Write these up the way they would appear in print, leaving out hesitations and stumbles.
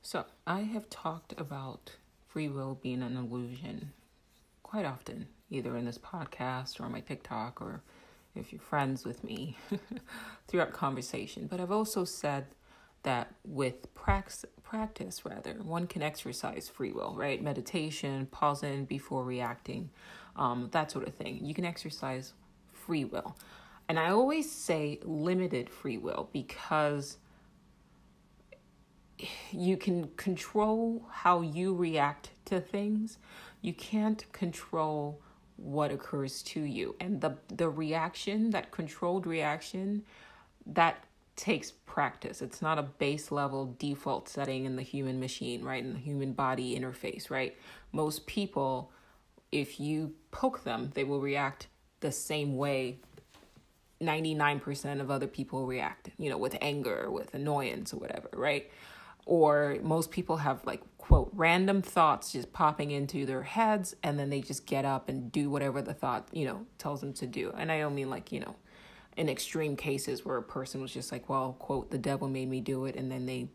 So, I have talked about free will being an illusion quite often, either in this podcast or on my TikTok, or if you're friends with me throughout conversation. But I've also said that with practice, one can exercise free will, right? Meditation, pausing before reacting, that sort of thing. You can exercise free will. And I always say limited free will because you can control how you react to things. You can't control what occurs to you. And the reaction, that controlled reaction, that takes practice. It's not a base level default setting in the human machine, right? In the human body interface, right? Most people, if you poke them, they will react the same way 99% of other people react, with anger, with annoyance or whatever, right? Or most people have quote, random thoughts just popping into their heads, and then they just get up and do whatever the thought, tells them to do. And I don't mean in extreme cases where a person was just well, quote, the devil made me do it, and then they,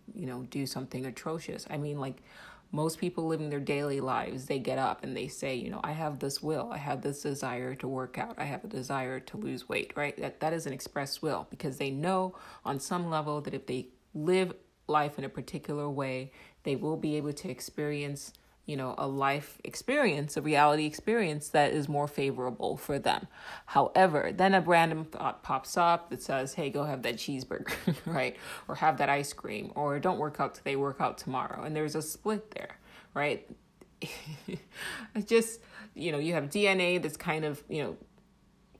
do something atrocious. I mean, most people living their daily lives, they get up and they say, I have this will, I have this desire to work out, I have a desire to lose weight, right? That is an expressed will, because they know on some level that if they live life in a particular way, they will be able to experience, a life experience, a reality experience that is more favorable for them. However, then a random thought pops up that says, hey, go have that cheeseburger, right? Or have that ice cream, or don't work out today, work out tomorrow. And there's a split there, right? It's just, you have DNA that's kind of,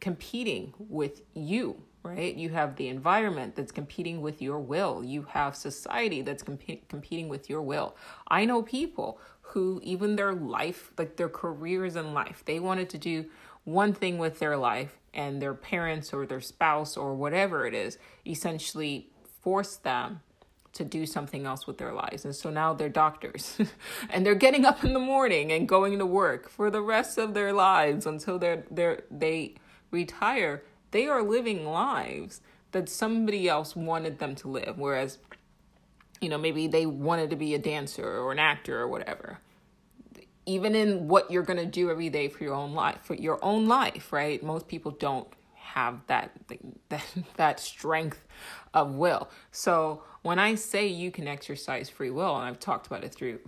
competing with you, right? You have the environment that's competing with your will. You have society that's competing with your will. I know people who even their life, their careers in life, they wanted to do one thing with their life, and their parents or their spouse or whatever it is essentially forced them to do something else with their lives. And so now they're doctors and they're getting up in the morning and going to work for the rest of their lives until they retire. They are living lives that somebody else wanted them to live. Whereas, maybe they wanted to be a dancer or an actor or whatever. Even in what you're going to do every day for your own life, right? Most people don't have that strength of will. So when I say you can exercise free will, and I've talked about it through,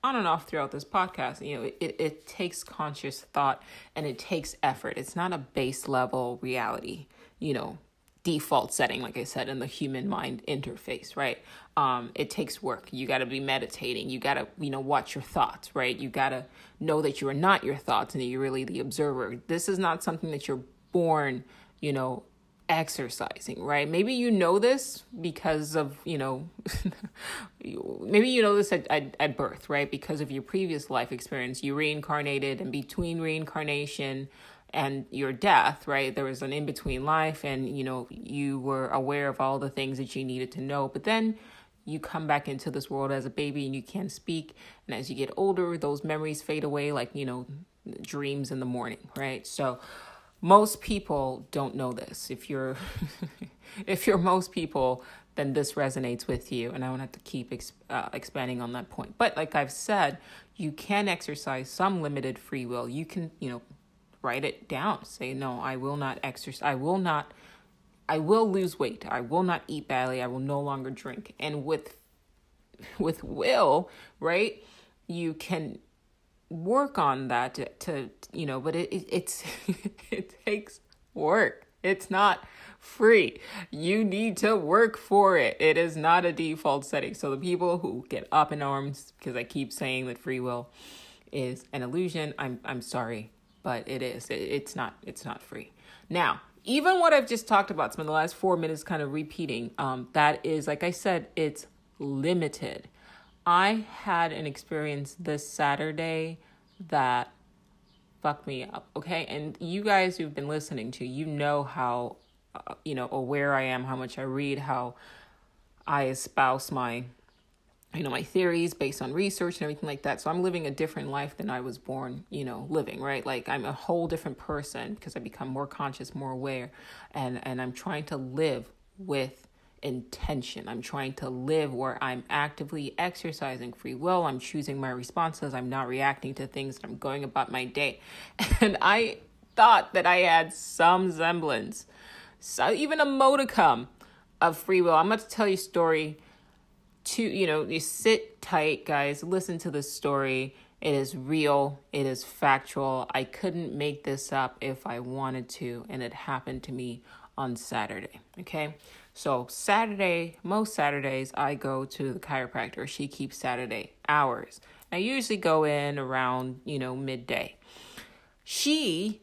on and off throughout this podcast, it takes conscious thought and it takes effort. It's not a base level reality, default setting, like I said, in the human mind interface, right? It takes work. You got to be meditating. You got to, watch your thoughts, right? You got to know that you are not your thoughts and that you're really the observer. This is not something that you're born, exercising, right? Maybe this because of, maybe this at birth, right? Because of your previous life experience, you reincarnated, and between reincarnation and your death, right, there was an in-between life, and, you were aware of all the things that you needed to know. But then you come back into this world as a baby and you can't speak. And as you get older, those memories fade away like, dreams in the morning, right? So most people don't know this. If you're most people, then this resonates with you, and I don't have to keep expanding on that point. But like I've said, you can exercise some limited free will. You can, write it down. Say, no, I will not exercise. I will lose weight. I will not eat badly. I will no longer drink. And with will, right, you can work on that to but it's it takes work. It's not free. You need to work for it. It is not a default setting. So the people who get up in arms because I keep saying that free will is an illusion, I'm sorry, but it is. It's not free. Now, even what I've just talked about, spent the last 4 minutes kind of repeating, that is, like I said, it's limited. I had an experience this Saturday that fucked me up, okay? And you guys who've been listening to, how, aware I am, how much I read, how I espouse my my theories based on research and everything like that. So I'm living a different life than I was born, living, right? I'm a whole different person because I become more conscious, more aware, and I'm trying to live with intention. I'm trying to live where I'm actively exercising free will. I'm choosing my responses. I'm not reacting to things. I'm going about my day. And I thought that I had some semblance, so even a modicum of free will. I'm going to tell you a story. You sit tight, guys. Listen to this story. It is real. It is factual. I couldn't make this up if I wanted to, and it happened to me on Saturday. Okay, so most Saturdays, I go to the chiropractor. She keeps Saturday hours. I usually go in around midday. She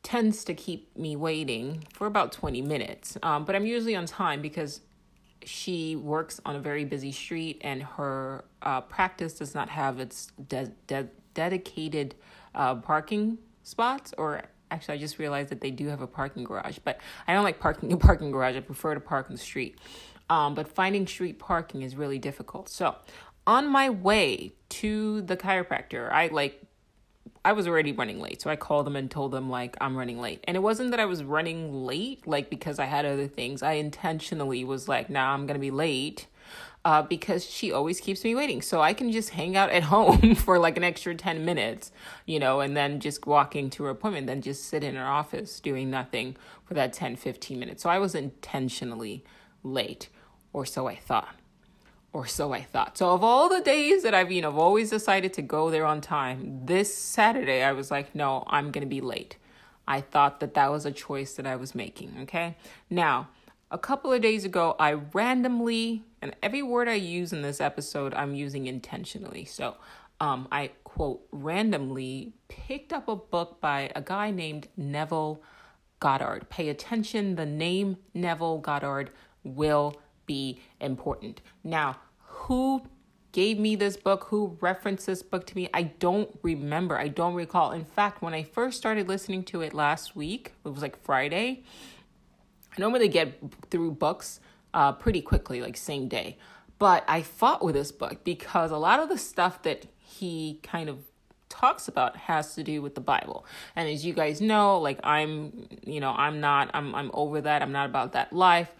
tends to keep me waiting for about 20 minutes, but I'm usually on time because she works on a very busy street, and her practice does not have its dedicated parking spots. Or actually, I just realized that they do have a parking garage, but I don't like parking in a parking garage. I prefer to park on the street. But finding street parking is really difficult. So on my way to the chiropractor, I was already running late. So I called them and told them I'm running late. And it wasn't that I was running late, because I had other things. I intentionally was nah, I'm going to be late because she always keeps me waiting. So I can just hang out at home for an extra 10 minutes, and then just walking to her appointment, then just sit in her office doing nothing for that 10, 15 minutes. So I was intentionally late, or so I thought. So of all the days that I've always decided to go there on time, this Saturday I was no, I'm going to be late. I thought that was a choice that I was making. Okay. Now, a couple of days ago, I randomly, and every word I use in this episode, I'm using intentionally. So, I quote, randomly picked up a book by a guy named Neville Goddard. Pay attention. The name Neville Goddard will be important. Now, who gave me this book? Who referenced this book to me? I don't remember. I don't recall. In fact, when I first started listening to it last week, it was Friday. I normally get through books pretty quickly, same day. But I fought with this book because a lot of the stuff that he kind of talks about has to do with the Bible. And as you guys know, I'm over that. I'm not about that life.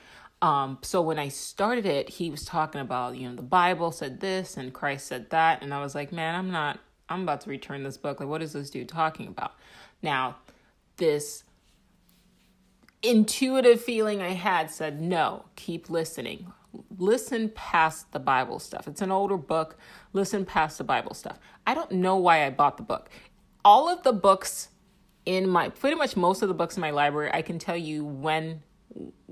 So when I started it, he was talking about, the Bible said this and Christ said that. And I was man, I'm about to return this book. What is this dude talking about? Now, this intuitive feeling I had said, no, keep listening. Listen past the Bible stuff. It's an older book. Listen past the Bible stuff. I don't know why I bought the book. All of the books pretty much most of the books in my library, I can tell you when,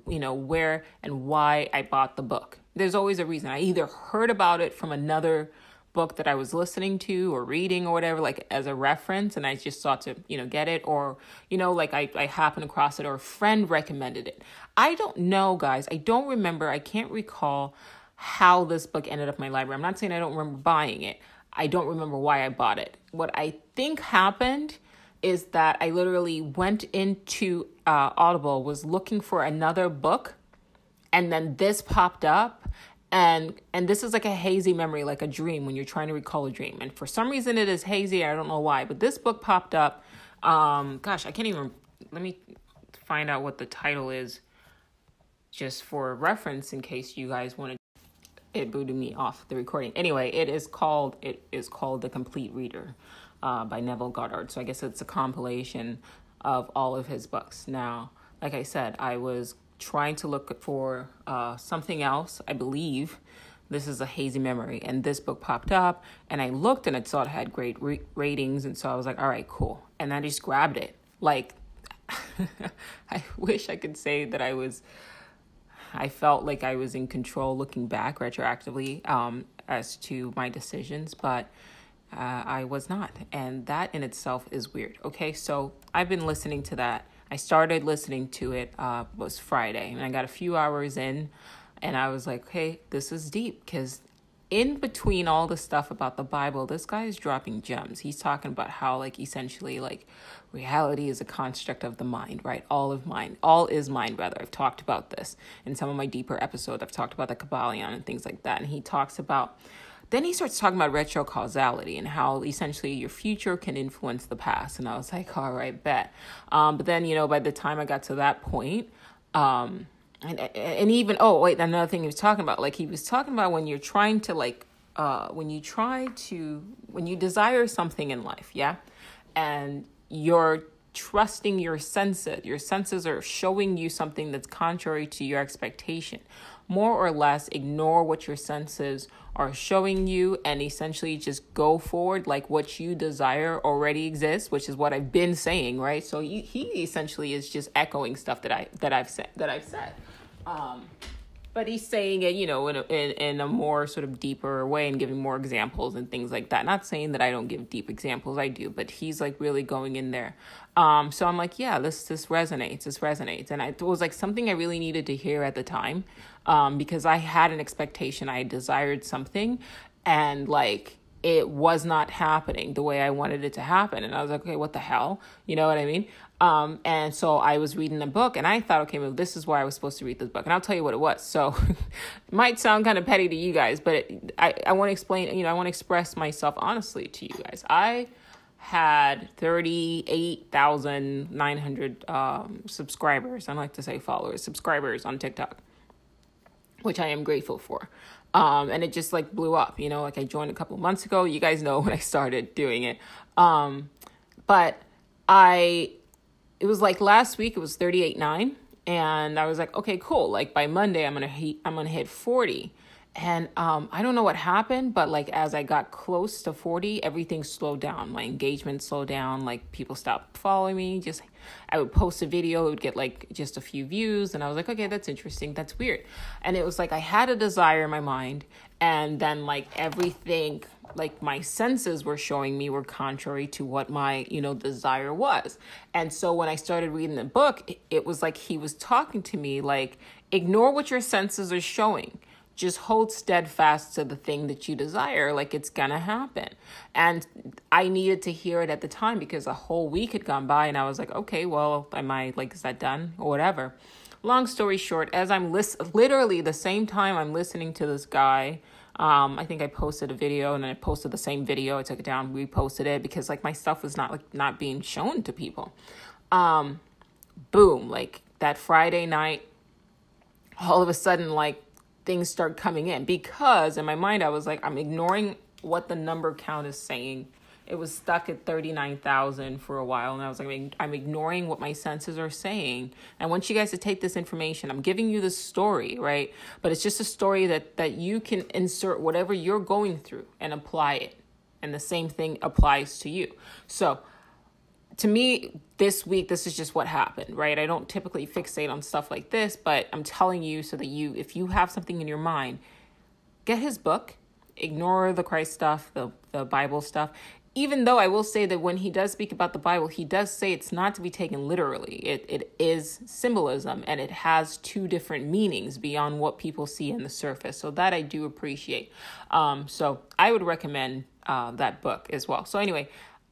where and why I bought the book. There's always a reason. I either heard about it from another book that I was listening to or reading or whatever, as a reference, and I just thought to, get it, or, I happened across it, or a friend recommended it. I don't know, guys. I don't remember. I can't recall how this book ended up in my library. I'm not saying I don't remember buying it. I don't remember why I bought it. What I think happened is that I literally went into Audible, was looking for another book, and then this popped up, and this is a hazy memory, a dream, when you're trying to recall a dream. And for some reason it is hazy. I don't know why, but this book popped up. I can't even, let me find out what the title is just for reference in case you guys want to. It booted me off the recording. Anyway, it is called The Complete Reader by Neville Goddard. So I guess it's a compilation of all of his books. Now, like I said, I was trying to look for something else. I believe this is a hazy memory, and this book popped up, and I looked and I saw it had great ratings, and so I was all right, cool. And I just grabbed it. I wish I could say that I felt like I was in control looking back retroactively as to my decisions, but I was not. And that in itself is weird. Okay, so I've been listening to that. I started listening to it was Friday, and I got a few hours in, and I was hey, this is deep, because in between all the stuff about the Bible, this guy is dropping gems. He's talking about how essentially reality is a construct of the mind, right? All is mind, rather. I've talked about this in some of my deeper episodes. I've talked about the Kabbalion and things like that. And he talks about, then he starts talking about retrocausality and how essentially your future can influence the past. And I was all right, bet. But then, by the time I got to that point, and even, oh wait, another thing he was talking about, like he was talking about when you're trying to like when you desire something in life, yeah, and you're trusting your senses are showing you something that's contrary to your expectation. More or less ignore what your senses are showing you and essentially just go forward like what you desire already exists, which is what I've been saying, right? So he essentially is just echoing stuff that I've said. But he's saying it, in a more sort of deeper way and giving more examples and things like that. Not saying that I don't give deep examples, I do, but he's like really going in there. So I'm like, yeah, this resonates. And it was like something I really needed to hear at the time, because I had an expectation, I desired something, and like, it was not happening the way I wanted it to happen. And I was like, okay, what the hell? You know what I mean? And so I was reading a book and I thought, okay, well, this is why I was supposed to read this book. And I'll tell you what it was. So it might sound kind of petty to you guys, but I want to explain, I want to express myself honestly to you guys. I had 38,900 subscribers. I like to say followers, subscribers on TikTok, which I am grateful for. And it just like blew up, like I joined a couple of months ago. You guys know when I started doing it. But it was like last week, it was 38.9. And I was like, okay, cool. Like by Monday, I'm going to hit 40. And I don't know what happened, but like as I got close to 40, everything slowed down. My engagement slowed down. Like people stopped following me. I would post a video, it would get like just a few views. And I was like, okay, that's interesting. That's weird. And it was like I had a desire in my mind. And then like everything, like my senses were showing me were contrary to what my, desire was. And so when I started reading the book, it was like he was talking to me like, ignore what your senses are showing. Just hold steadfast to the thing that you desire, like it's gonna happen. And I needed to hear it at the time because a whole week had gone by and I was like, okay, well, is that done or whatever? Long story short, as I'm literally the same time I'm listening to this guy, I think I posted a video and then I posted the same video. I took it down, reposted it because like my stuff was not being shown to people. Boom, like that Friday night, all of a sudden, like, things start coming in because in my mind, I was like, I'm ignoring what the number count is saying. It was stuck at 39,000 for a while. And I was like, I'm ignoring what my senses are saying. I want you guys to take this information. I'm giving you the story, right? But it's just a story that you can insert whatever you're going through and apply it. And the same thing applies to you. So to me, this week, this is just what happened, right? I don't typically fixate on stuff like this, but I'm telling you so that if you have something in your mind, get his book, ignore the Christ stuff, the Bible stuff. Even though I will say that when he does speak about the Bible, he does say it's not to be taken literally. It is symbolism and it has two different meanings beyond what people see in the surface. So that I do appreciate. So I would recommend that book as well. So anyway,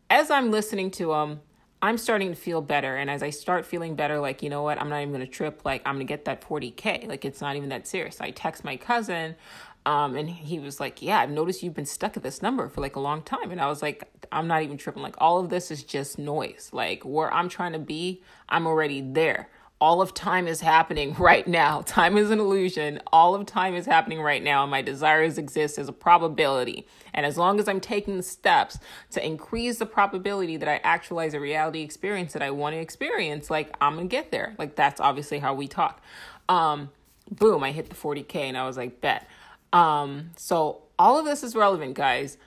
as I'm listening to I'm starting to feel better. And as I start feeling better, like, you know what, I'm not even going to trip. Like, I'm going to get that 40K. Like, it's not even that serious. I text my cousin and he was like, yeah, I've noticed you've been stuck at this number for like a long time. And I was like, I'm not even tripping. Like, all of this is just noise. Like, where I'm trying to be, I'm already there. All of time is happening right now. Time is an illusion. All of time is happening right now. And my desires exist as a probability. And as long as I'm taking the steps to increase the probability that I actualize a reality experience that I want to experience, like I'm going to get there. Like that's obviously how we talk. Boom, I hit the 40K and I was like, bet. So all of this is relevant, guys.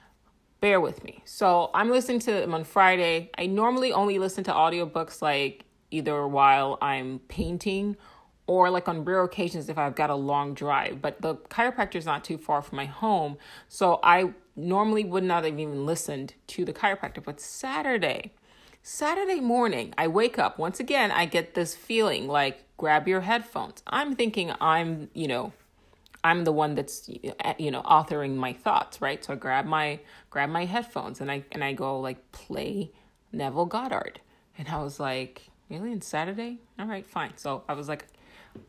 Bear with me. So I'm listening to them on Friday. I normally only listen to audiobooks like either while I'm painting or like on rare occasions if I've got a long drive. But the chiropractor is not too far from my home. So I normally would not have even listened to the chiropractor. But Saturday morning, I wake up. Once again, I get this feeling like grab your headphones. I'm thinking I'm the one that's, authoring my thoughts, right? So I grab my headphones and I go like play Neville Goddard. And I was like, really? On Saturday? All right, fine. So I was like,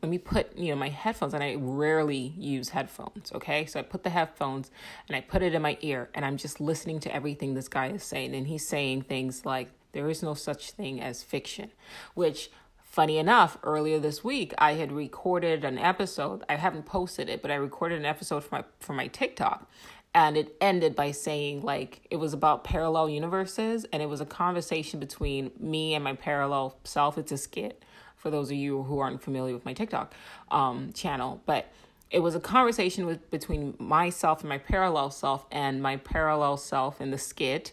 let me put, my headphones, and I rarely use headphones. Okay. So I put the headphones and I put it in my ear and I'm just listening to everything this guy is saying. And he's saying things like, there is no such thing as fiction, which funny enough, earlier this week, I had recorded an episode. I haven't posted it, but I recorded an episode for my TikTok. And it ended by saying, like, it was about parallel universes. And it was a conversation between me and my parallel self. It's a skit for those of you who aren't familiar with my TikTok channel. But it was a conversation between myself and my parallel self. And my parallel self in the skit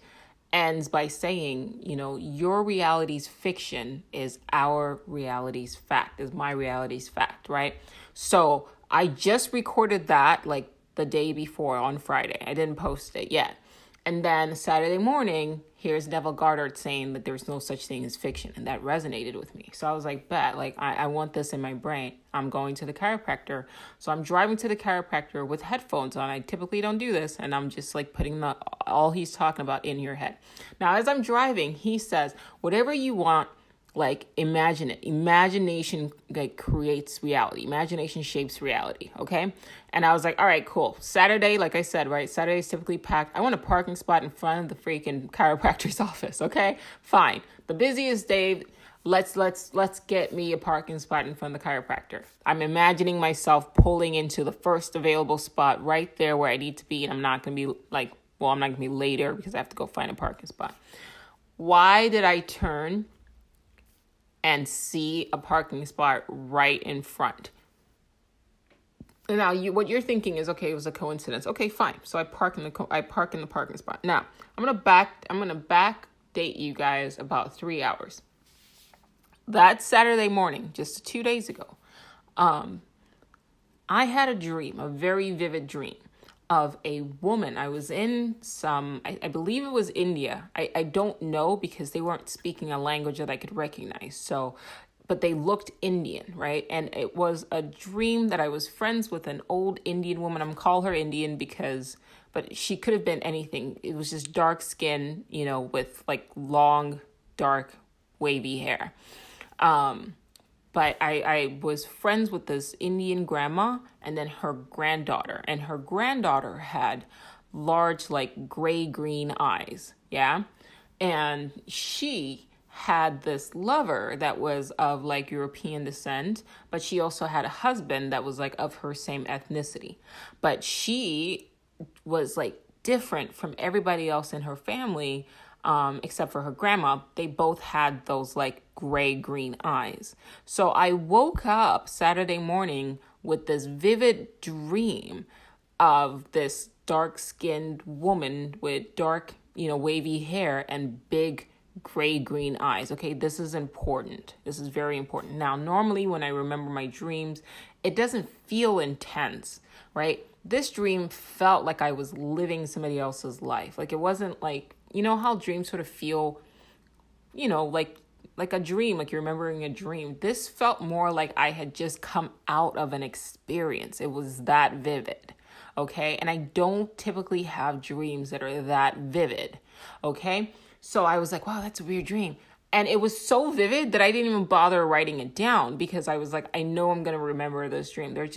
ends by saying, you know, your reality's fiction is our reality's fact, is my reality's fact, right? So I just recorded that like the day before on Friday. I didn't post it yet. And then Saturday morning, here's Neville Goddard saying that there's no such thing as fiction. And that resonated with me. So I was like, bet, like, I want this in my brain. I'm going to the chiropractor. So I'm driving to the chiropractor with headphones on. I typically don't do this. And I'm just like putting all he's talking about in your head. Now, as I'm driving, he says, whatever you want, like, imagine it. Imagination like creates reality. Imagination shapes reality. Okay. And I was like, all right, cool. Saturday, like I said, right? Saturday is typically packed. I want a parking spot in front of the freaking chiropractor's office. Okay, fine. The busiest day. Let's get me a parking spot in front of the chiropractor. I'm imagining myself pulling into the first available spot right there where I need to be. And I'm not going to be like, well, I'm not going to be later because I have to go find a parking spot. Why did I turn and see a parking spot right in front? And now what you're thinking is, okay, it was a coincidence. Okay, fine. So I park in the parking spot. Now I'm gonna back date you guys about 3 hours. That Saturday morning, just 2 days ago, I had a dream, a very vivid dream of a woman. I was in I believe it was India. I don't know because they weren't speaking a language that I could recognize. So, but they looked Indian, right? And it was a dream that I was friends with an old Indian woman. I'm call her Indian but she could have been anything. It was just dark skin, you know, with like long, dark, wavy hair. But I was friends with this Indian grandma and then her granddaughter. And her granddaughter had large, like, gray-green eyes, yeah? And she had this lover that was of, like, European descent, but she also had a husband that was, like, of her same ethnicity. But she was, like, different from everybody else in her family, except for her grandma. They both had those like gray-green eyes. So I woke up Saturday morning with this vivid dream of this dark-skinned woman with dark, you know, wavy hair and big gray-green eyes. Okay, this is important. This is very important. Now, normally when I remember my dreams, it doesn't feel intense, right? This dream felt like I was living somebody else's life. Like, it wasn't like, you know how dreams sort of feel, you know, like a dream, like you're remembering a dream. This felt more like I had just come out of an experience. It was that vivid, okay? And I don't typically have dreams that are that vivid, okay? So I was like, wow, that's a weird dream. And it was so vivid that I didn't even bother writing it down because I was like, I know I'm going to remember this dream. There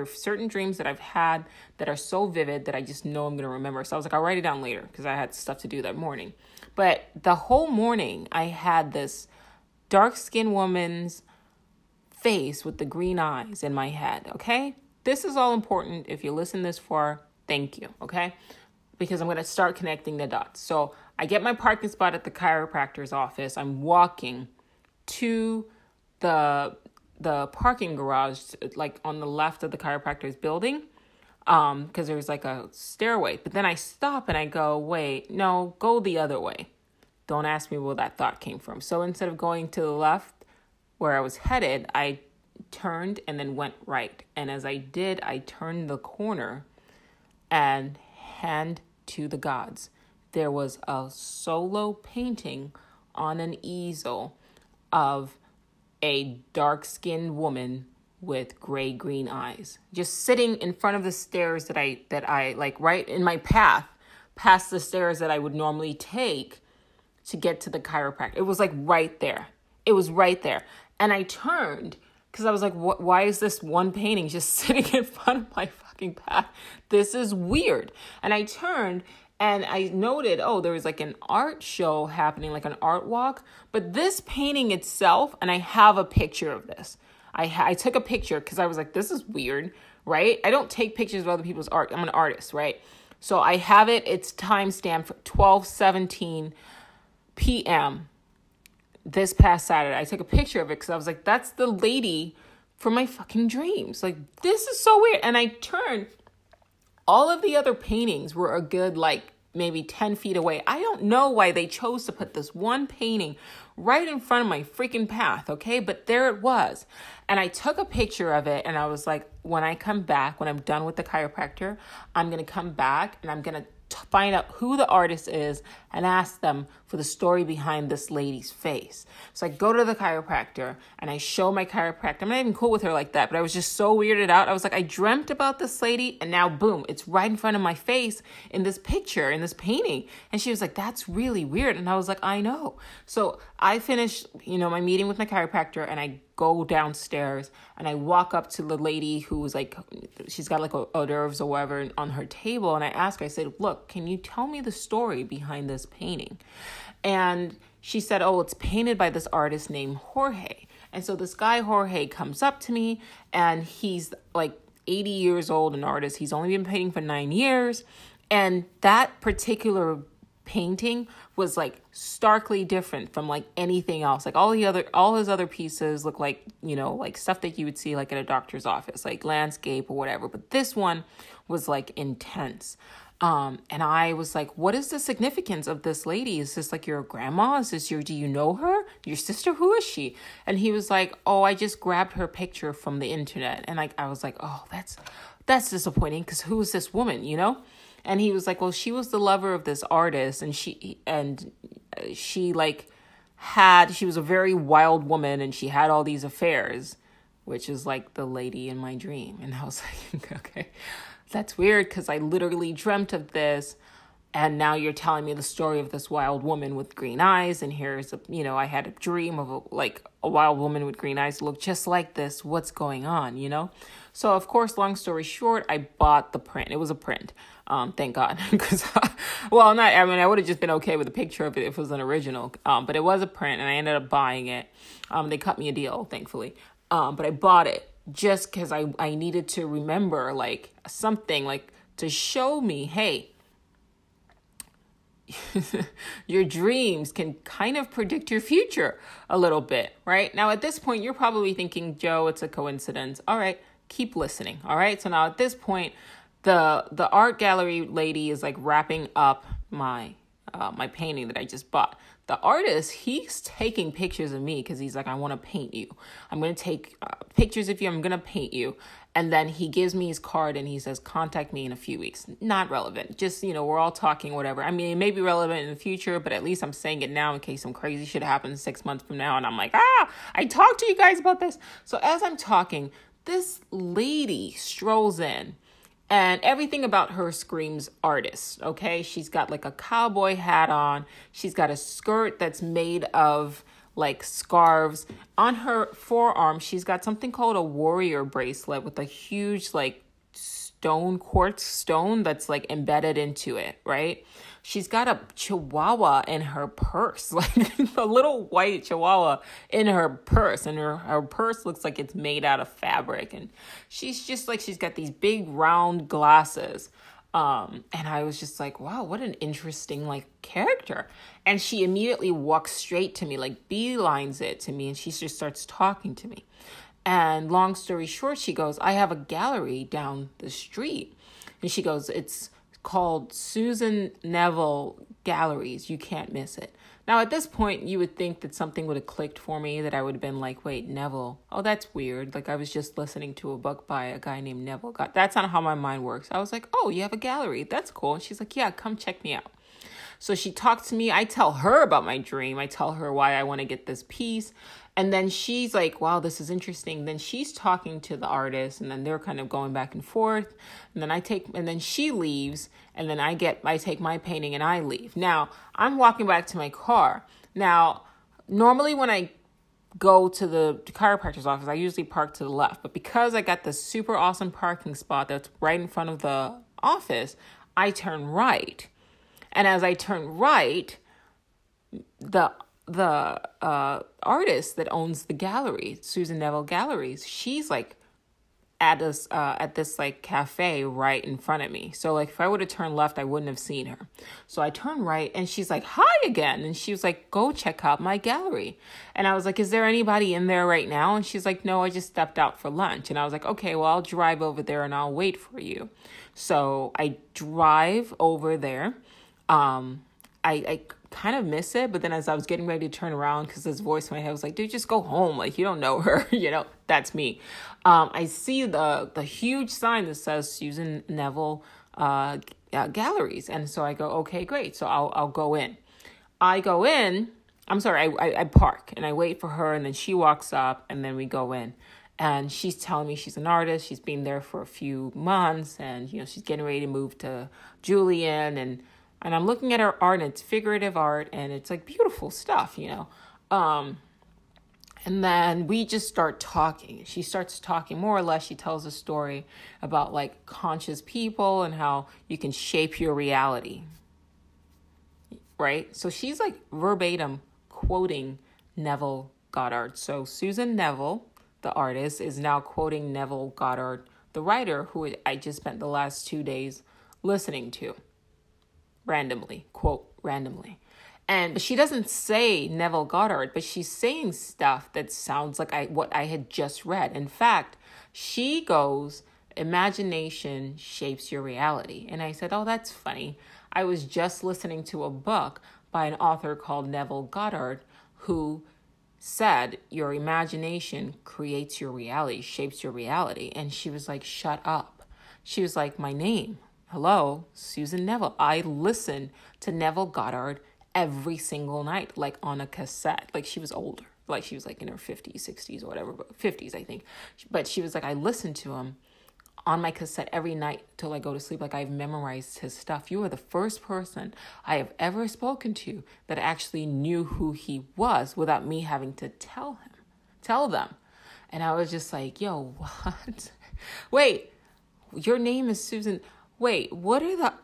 are certain dreams that I've had that are so vivid that I just know I'm going to remember. So I was like, I'll write it down later because I had stuff to do that morning. But the whole morning I had this dark-skinned woman's face with the green eyes in my head, okay? This is all important. If you listen this far, thank you, okay? Because I'm going to start connecting the dots. So I get my parking spot at the chiropractor's office. I'm walking to the parking garage, like on the left of the chiropractor's building, because there's like a stairway. But then I stop and I go, wait, no, go the other way. Don't ask me where that thought came from. So instead of going to the left where I was headed, I turned and then went right. And as I did, I turned the corner and hand to the gods. There was a solo painting on an easel of a dark-skinned woman with gray-green eyes, just sitting in front of the stairs that I like right in my path, past the stairs that I would normally take to get to the chiropractor. It was like right there. It was right there. And I turned because I was like, why is this one painting just sitting in front of my fucking path? This is weird. And I turned And I noted, there was like an art show happening, like an art walk. But this painting itself, and I have a picture of this. I took a picture because I was like, this is weird, right? I don't take pictures of other people's art. I'm an artist, right? So I have it. It's timestamped for 12:17 p.m. this past Saturday. I took a picture of it because I was like, that's the lady from my fucking dreams. Like, this is so weird. And I turned. All of the other paintings were a good, like, maybe 10 feet away. I don't know why they chose to put this one painting right in front of my freaking path, okay? But there it was. And I took a picture of it, and I was like, when I come back, when I'm done with the chiropractor, I'm going to come back, and I'm going to find out who the artist is and ask them for the story behind this lady's face. So I go to the chiropractor and I show my chiropractor. I'm not even cool with her like that, but I was just so weirded out. I was like, I dreamt about this lady and now boom, it's right in front of my face in this picture, in this painting. And she was like, that's really weird. And I was like, I know. So I finished, my meeting with my chiropractor, and I go downstairs and I walk up to the lady who was like, she's got like hors d'oeuvres or whatever on her table. And I asked her, I said, look, can you tell me the story behind this painting? And she said, it's painted by this artist named Jorge. And so this guy, Jorge, comes up to me, and he's like 80 years old, an artist. He's only been painting for 9 years. And that particular painting was like starkly different from like anything else. Like all his other pieces look like, like stuff that you would see like at a doctor's office, like landscape or whatever. But this one was like intense. And I was like, what is the significance of this lady? Is this like your grandma? Do you know her? Your sister? Who is she? And he was like, I just grabbed her picture from the internet. And I was like, that's disappointing, because who is this woman, And he was like, well, she was the lover of this artist, and she was a very wild woman, and she had all these affairs, which is like the lady in my dream. And I was like, okay, that's weird, because I literally dreamt of this, and now you're telling me the story of this wild woman with green eyes, and here's I had a dream of a wild woman with green eyes look just like this. What's going on, So, of course, long story short, I bought the print. It was a print. Thank God. Because, I would have just been okay with a picture of it if it was an original. But it was a print, and I ended up buying it. They cut me a deal, thankfully. But I bought it just because I needed to remember, like, something, like, to show me, hey, your dreams can kind of predict your future a little bit, right? Now, at this point, you're probably thinking, Joe, it's a coincidence. All right, keep listening. All right. So now at this point, the art gallery lady is like wrapping up my painting that I just bought. The artist, he's taking pictures of me because he's like, I want to paint you. I'm going to take pictures of you. I'm going to paint you. And then he gives me his card and he says, contact me in a few weeks. Not relevant. Just, we're all talking, whatever. I mean, it may be relevant in the future, but at least I'm saying it now in case some crazy shit happens 6 months from now. And I'm like, I talked to you guys about this. So as I'm talking, this lady strolls in. And everything about her screams artist, okay? She's got like a cowboy hat on. She's got a skirt that's made of like scarves. On her forearm, she's got something called a warrior bracelet with a huge like quartz stone that's like embedded into it, right? She's got a chihuahua in her purse, like a little white chihuahua in her purse. And her purse looks like it's made out of fabric. And she's just like, she's got these big round glasses. And I was just like, wow, what an interesting like character. And she immediately walks straight to me, like beelines it to me. And she just starts talking to me. And long story short, she goes, I have a gallery down the street. And she goes, it's called Susan Neville Galleries. You can't miss it. Now, at this point, you would think that something would have clicked for me, that I would have been like, wait, Neville. Oh, that's weird. Like I was just listening to a book by a guy named Neville Goddard. That's not how my mind works. I was like, oh, you have a gallery. That's cool. And she's like, yeah, come check me out. So she talks to me. I tell her about my dream. I tell her why I want to get this piece. And then she's like, wow, this is interesting. Then she's talking to the artist, and then they're kind of going back and forth. And then she leaves, and then I take my painting and I leave. Now, I'm walking back to my car. Now, normally when I go to the chiropractor's office, I usually park to the left. But because I got this super awesome parking spot that's right in front of the office, I turn right. And as I turn right, the artist that owns the gallery, Susan Neville Galleries, she's like at this like cafe right in front of me. So like if I would have turned left, I wouldn't have seen her. So I turned right and she's like, hi again. And she was like, go check out my gallery. And I was like, is there anybody in there right now? And she's like, no, I just stepped out for lunch. And I was like, okay, well, I'll drive over there and I'll wait for you. So I drive over there. I kind of miss it, but then as I was getting ready to turn around, because this voice in my head was like, dude, just go home. Like, you don't know her, that's me. I see the huge sign that says Susan Neville Galleries. And so I go, okay, great. So I'll go in. I go in. I'm sorry, I park and I wait for her, and then she walks up and then we go in. And she's telling me she's an artist. She's been there for a few months and, she's getting ready to move to Julian. And I'm looking at her art, and it's figurative art, and it's like beautiful stuff, And then we just start talking. She starts talking more or less. She tells a story about like conscious people and how you can shape your reality. Right? So she's like verbatim quoting Neville Goddard. So Susan Neville, the artist, is now quoting Neville Goddard, the writer, who I just spent the last 2 days listening to. Randomly, quote, randomly. But she doesn't say Neville Goddard, but she's saying stuff that sounds like what I had just read. In fact, she goes, imagination shapes your reality. And I said, oh, that's funny. I was just listening to a book by an author called Neville Goddard, who said your imagination creates your reality, shapes your reality. And she was like, shut up. She was like, my name. Hello, Susan Neville. I listen to Neville Goddard every single night, like on a cassette. Like she was older, like she was like in her 50s, 60s or whatever, 50s, I think. But she was like, I listen to him on my cassette every night till I go to sleep. Like I've memorized his stuff. You are the first person I have ever spoken to that actually knew who he was without me having to tell them. And I was just like, yo, what? Wait, your name is Susan. Wait,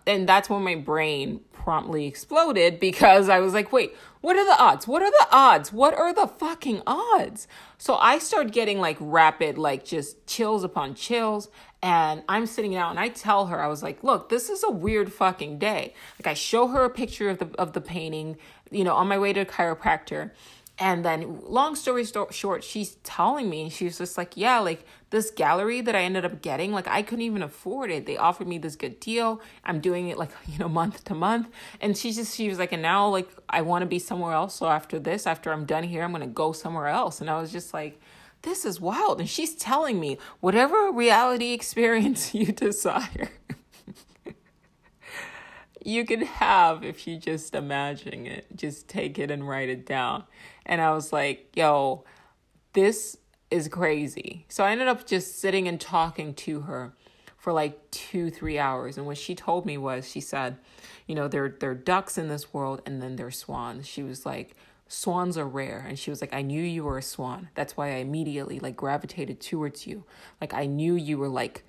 and that's when my brain promptly exploded, because I was like, wait, what are the odds? What are the odds? What are the fucking odds? So I started getting like rapid, like just chills upon chills. And I'm sitting out and I tell her, I was like, look, this is a weird fucking day. Like I show her a picture of the painting, on my way to a chiropractor. And then long story short, she's telling me, and she's just like, yeah, like this gallery that I ended up getting, like I couldn't even afford it. They offered me this good deal. I'm doing it like, month to month. And she was like, and now like I want to be somewhere else. So after I'm done here, I'm going to go somewhere else. And I was just like, this is wild. And she's telling me whatever reality experience you desire, you can have if you just imagine it. Just take it and write it down. And I was like, yo, this is crazy. So I ended up just sitting and talking to her for like 2-3 hours. And what she told me was, she said, there are ducks in this world and then there are swans. She was like, swans are rare. And she was like, I knew you were a swan. That's why I immediately like gravitated towards you. Like I knew you were like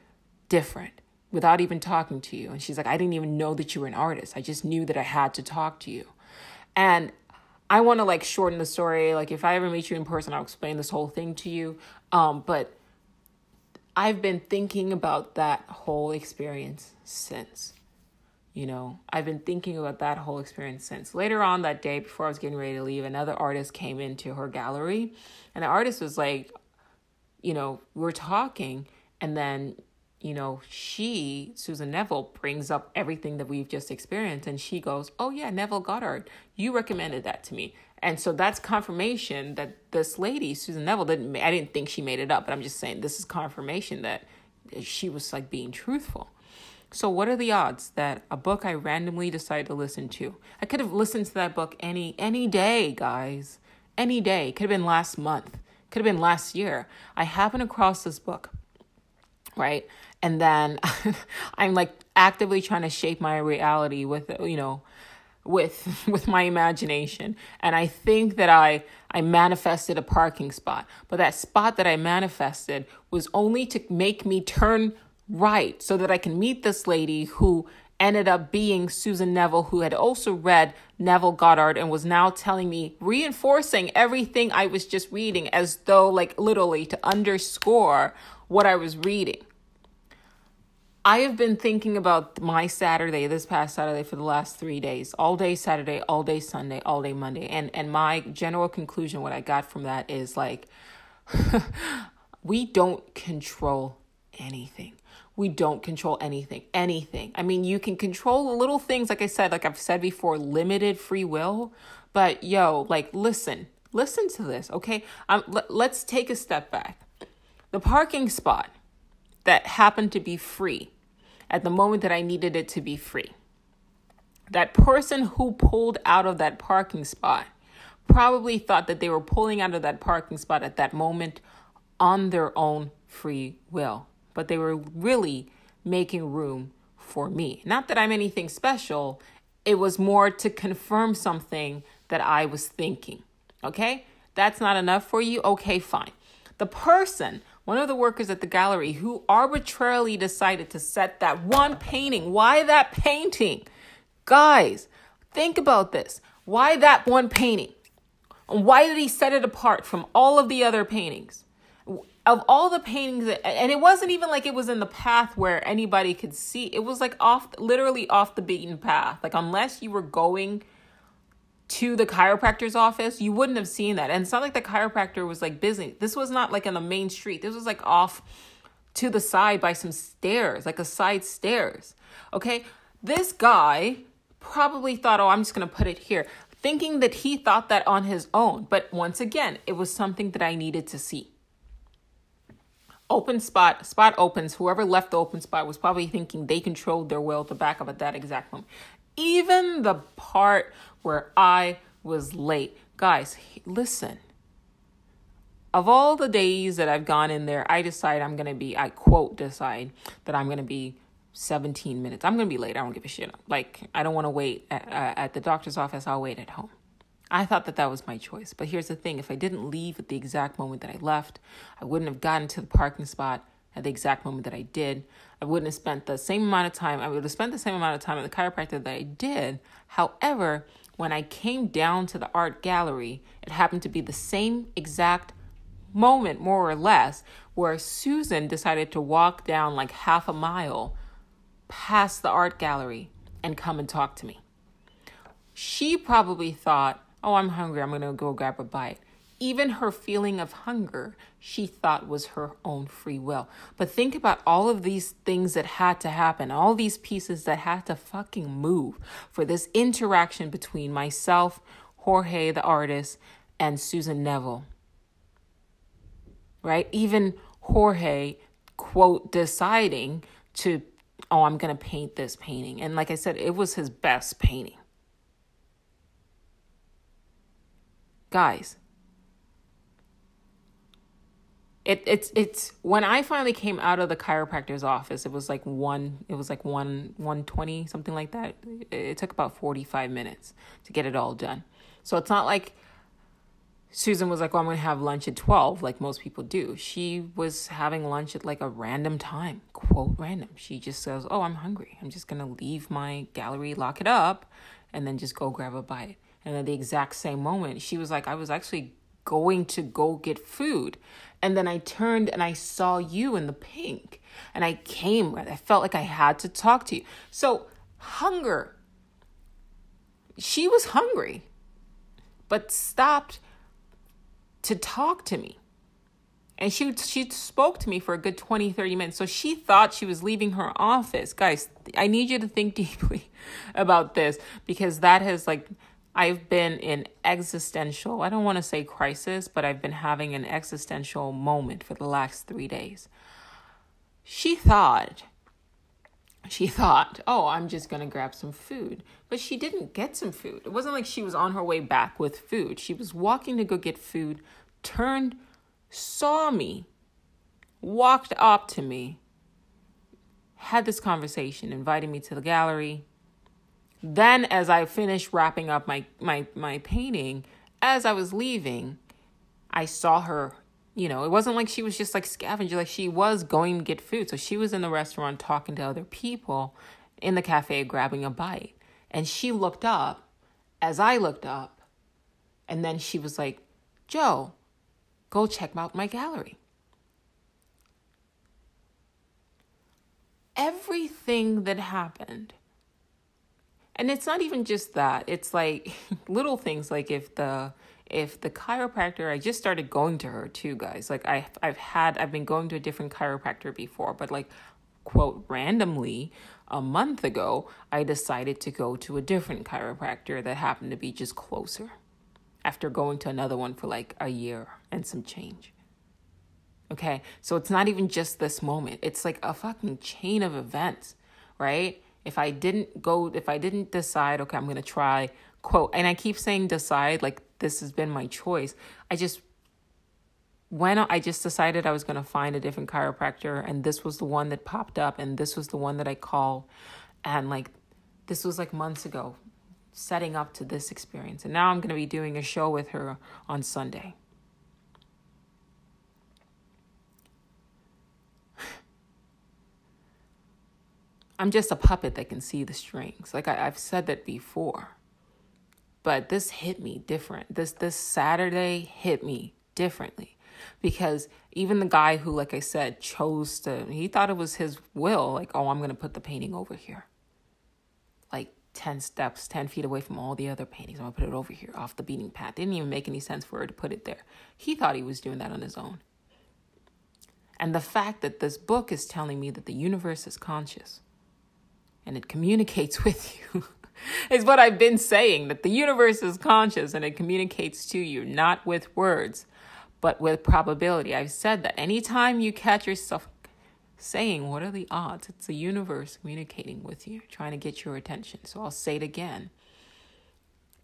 different without even talking to you. And she's like, I didn't even know that you were an artist. I just knew that I had to talk to you. And I want to like shorten the story. Like if I ever meet you in person, I'll explain this whole thing to you. But I've been thinking about that whole experience since. I've been thinking about that whole experience since. Later on that day, before I was getting ready to leave, another artist came into her gallery. And the artist was like, we're talking. And then, Susan Neville brings up everything that we've just experienced. And she goes, oh yeah, Neville Goddard, you recommended that to me. And so that's confirmation that this lady, Susan Neville, I didn't think she made it up, but I'm just saying this is confirmation that she was like being truthful. So what are the odds that a book I randomly decided to listen to, I could have listened to that book any day, guys, any day. Could have been last month, could have been last year. I happened across this book, right? And then I'm like actively trying to shape my reality with, with my imagination. And I think that I manifested a parking spot, but that spot that I manifested was only to make me turn right so that I can meet this lady who ended up being Susan Neville, who had also read Neville Goddard and was now telling me, reinforcing everything I was just reading, as though like literally to underscore what I was reading. I have been thinking about my Saturday, this past Saturday, for the last 3 days, all day Saturday, all day Sunday, all day Monday. And my general conclusion, what I got from that is like, we don't control anything. We don't control anything. I mean, you can control little things, like I said, like I've said before, limited free will. But like, listen to this, okay? Let's take a step back. The parking spot that happened to be free at the moment that I needed it to be free, that person who pulled out of that parking spot probably thought that they were pulling out of that parking spot at that moment on their own free will. But they were really making room for me. Not that I'm anything special. It was more to confirm something that I was thinking. Okay? That's not enough for you? Okay, fine. The person, one of the workers at the gallery, who arbitrarily decided to set that one painting. Why that painting? Guys, think about this. Why that one painting? Why did he set it apart from all of the other paintings? Of all the paintings, and it wasn't even like it was in the path where anybody could see. It was like literally off the beaten path. Like, unless you were going to the chiropractor's office, you wouldn't have seen that. And it's not like the chiropractor was like busy. This was not like on the main street. This was like off to the side by some stairs, like a side stairs. Okay. This guy probably thought, oh, I'm just going to put it here, thinking that he thought that on his own. But once again, it was something that I needed to see. Open spot opens. Whoever left the open spot was probably thinking they controlled their will to back up at that exact moment. Even the part where I was late. Guys, listen. Of all the days that I've gone in there, I decide that I'm going to be 17 minutes. I'm going to be late. I don't give a shit. Like, I don't want to wait at the doctor's office. I'll wait at home. I thought that was my choice. But here's the thing. If I didn't leave at the exact moment that I left, I wouldn't have gotten to the parking spot at the exact moment that I did. I wouldn't have spent the same amount of time. I would have spent the same amount of time at the chiropractor that I did. However, when I came down to the art gallery, it happened to be the same exact moment, more or less, where Susan decided to walk down like half a mile past the art gallery and come and talk to me. She probably thought, oh, I'm hungry, I'm going to go grab a bite. Even her feeling of hunger, she thought was her own free will. But think about all of these things that had to happen, all these pieces that had to fucking move for this interaction between myself, Jorge, the artist, and Susan Neville. Right? Even Jorge, quote, deciding to, oh, I'm going to paint this painting. And like I said, it was his best painting. Guys, it's when I finally came out of the chiropractor's office, it was like 1:20, something like that. It took about 45 minutes to get it all done. So it's not like Susan was like, oh, I'm going to have lunch at 12, like most people do. She was having lunch at like a random time, quote, random. She just says, oh, I'm hungry. I'm just going to leave my gallery, lock it up, and then just go grab a bite. And at the exact same moment, she was like, I was actually going to go get food. And then I turned and I saw you in the pink. And I felt like I had to talk to you. So hunger. She was hungry, but stopped to talk to me. And she spoke to me for a good 20, 30 minutes. So she thought she was leaving her office. Guys, I need you to think deeply about this, because that has like, I've been in existential, I don't want to say crisis, but I've been having an existential moment for the last 3 days. She thought, oh, I'm just going to grab some food. But she didn't get some food. It wasn't like she was on her way back with food. She was walking to go get food, turned, saw me, walked up to me, had this conversation, invited me to the gallery. Then as I finished wrapping up my painting, as I was leaving, I saw her, it wasn't like she was just like scavenging, like she was going to get food. So she was in the restaurant talking to other people. in the cafe grabbing a bite. And she looked up as I looked up. And then she was like, Joe, go check out my gallery. Everything that happened. And it's not even just that. It's like little things, like if the chiropractor, I just started going to her too, guys. Like I've been going to a different chiropractor before, but like, quote, randomly a month ago, I decided to go to a different chiropractor that happened to be just closer after going to another one for like a year and some change. Okay, so it's not even just this moment. It's like a fucking chain of events, right? If I didn't decide, okay, I'm going to try, quote, and I keep saying decide, like this has been my choice. I just decided I was going to find a different chiropractor, and this was the one that popped up, and this was the one that I called. And like, this was like months ago, setting up to this experience. And now I'm going to be doing a show with her on Sunday. I'm just a puppet that can see the strings. Like I've said that before, but this hit me different. This Saturday hit me differently, because even the guy who, like I said, he thought it was his will. Like, oh, I'm going to put the painting over here. Like 10 steps, 10 feet away from all the other paintings. I'm going to put it over here off the beating path. Didn't even make any sense for her to put it there. He thought he was doing that on his own. And the fact that this book is telling me that the universe is conscious and it communicates with you is what I've been saying, that the universe is conscious and it communicates to you, not with words, but with probability. I've said that anytime you catch yourself saying, what are the odds? It's the universe communicating with you, trying to get your attention. So I'll say it again.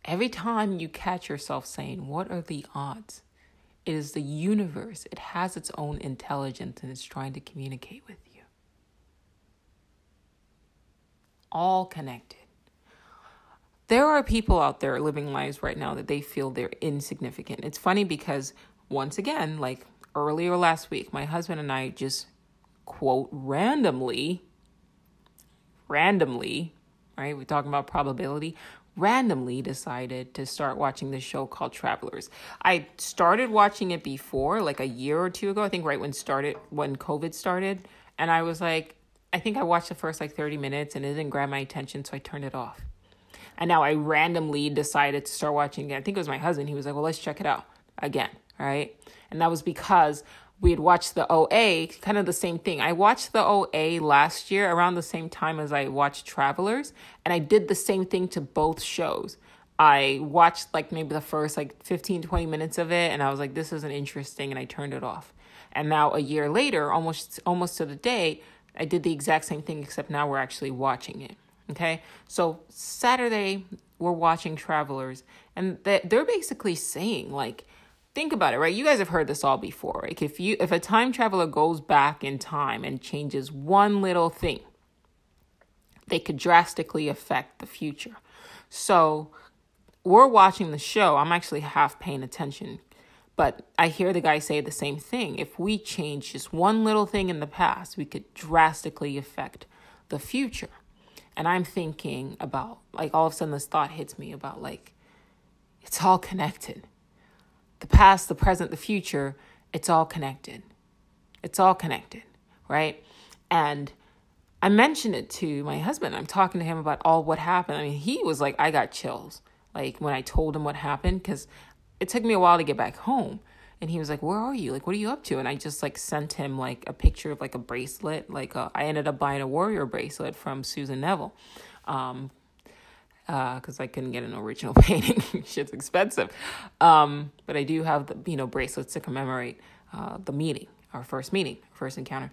Every time you catch yourself saying, what are the odds? It is the universe. It has its own intelligence and it's trying to communicate with you. All connected. There are people out there living lives right now that they feel they're insignificant. It's funny because, once again, like earlier last week, my husband and I just, quote, randomly, right? We're talking about probability, randomly decided to start watching this show called Travelers. I started watching it before, like a year or two ago, I think right when COVID started. And I was like, I think I watched the first like 30 minutes and it didn't grab my attention, so I turned it off. And now I randomly decided to start watching it. I think it was my husband. He was like, well, let's check it out again, right? And that was because we had watched the OA, kind of the same thing. I watched the OA last year around the same time as I watched Travelers, and I did the same thing to both shows. I watched like maybe the first like 15, 20 minutes of it, and I was like, this isn't interesting, and I turned it off. And now a year later, almost to the day, I did the exact same thing, except now we're actually watching it. Okay, so Saturday we're watching Travelers, and they're basically saying, like, think about it, right? You guys have heard this all before. Like, if a time traveler goes back in time and changes one little thing, they could drastically affect the future. So we're watching the show. I'm actually half paying attention, but I hear the guy say the same thing. If we change just one little thing in the past, we could drastically affect the future. And I'm thinking about, like, all of a sudden this thought hits me about, like, it's all connected. The past, the present, the future, it's all connected. It's all connected, right? And I mentioned it to my husband. I'm talking to him about all what happened. I mean, he was like, I got chills, like, when I told him what happened, because it took me a while to get back home. And he was like, where are you? Like, what are you up to? And I just like sent him like a picture of like a bracelet. Like I ended up buying a warrior bracelet from Susan Neville. Because I couldn't get an original painting. Shit's expensive. But I do have the, bracelets to commemorate the meeting, our first encounter.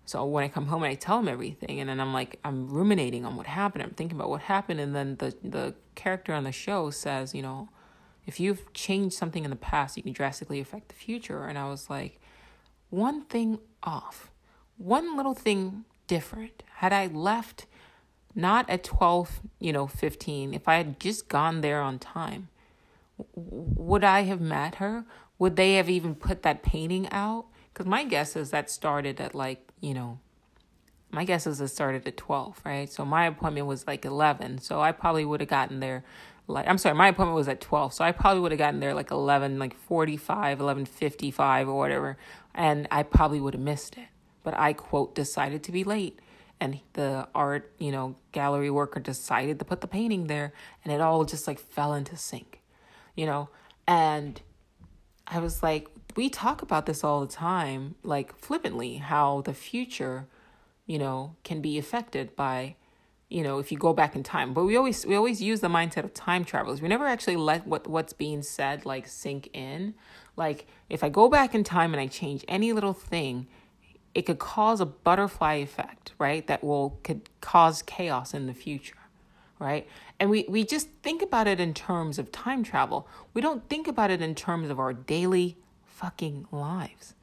So when I come home and I tell him everything, and then I'm ruminating on what happened. I'm thinking about what happened. And then the character on the show says, if you've changed something in the past, you can drastically affect the future. And I was like, one thing off, one little thing different. Had I left not at 12, 15, if I had just gone there on time, would I have met her? Would they have even put that painting out? Because my guess is that started at my guess is it started at 12, right? So my appointment was like 11. So I probably would have gotten there my appointment was at 12. So I probably would have gotten there like 11, like 45, 11:55 or whatever. And I probably would have missed it. But I, quote, decided to be late. And the art, gallery worker decided to put the painting there. And it all just like fell into sync, And I was like, we talk about this all the time, like flippantly, how the future, can be affected by, if you go back in time. But we always use the mindset of time travelers. We never actually let what's being said like sink in. Like if I go back in time and I change any little thing, it could cause a butterfly effect, right? That could cause chaos in the future, right? And we just think about it in terms of time travel. We don't think about it in terms of our daily fucking lives.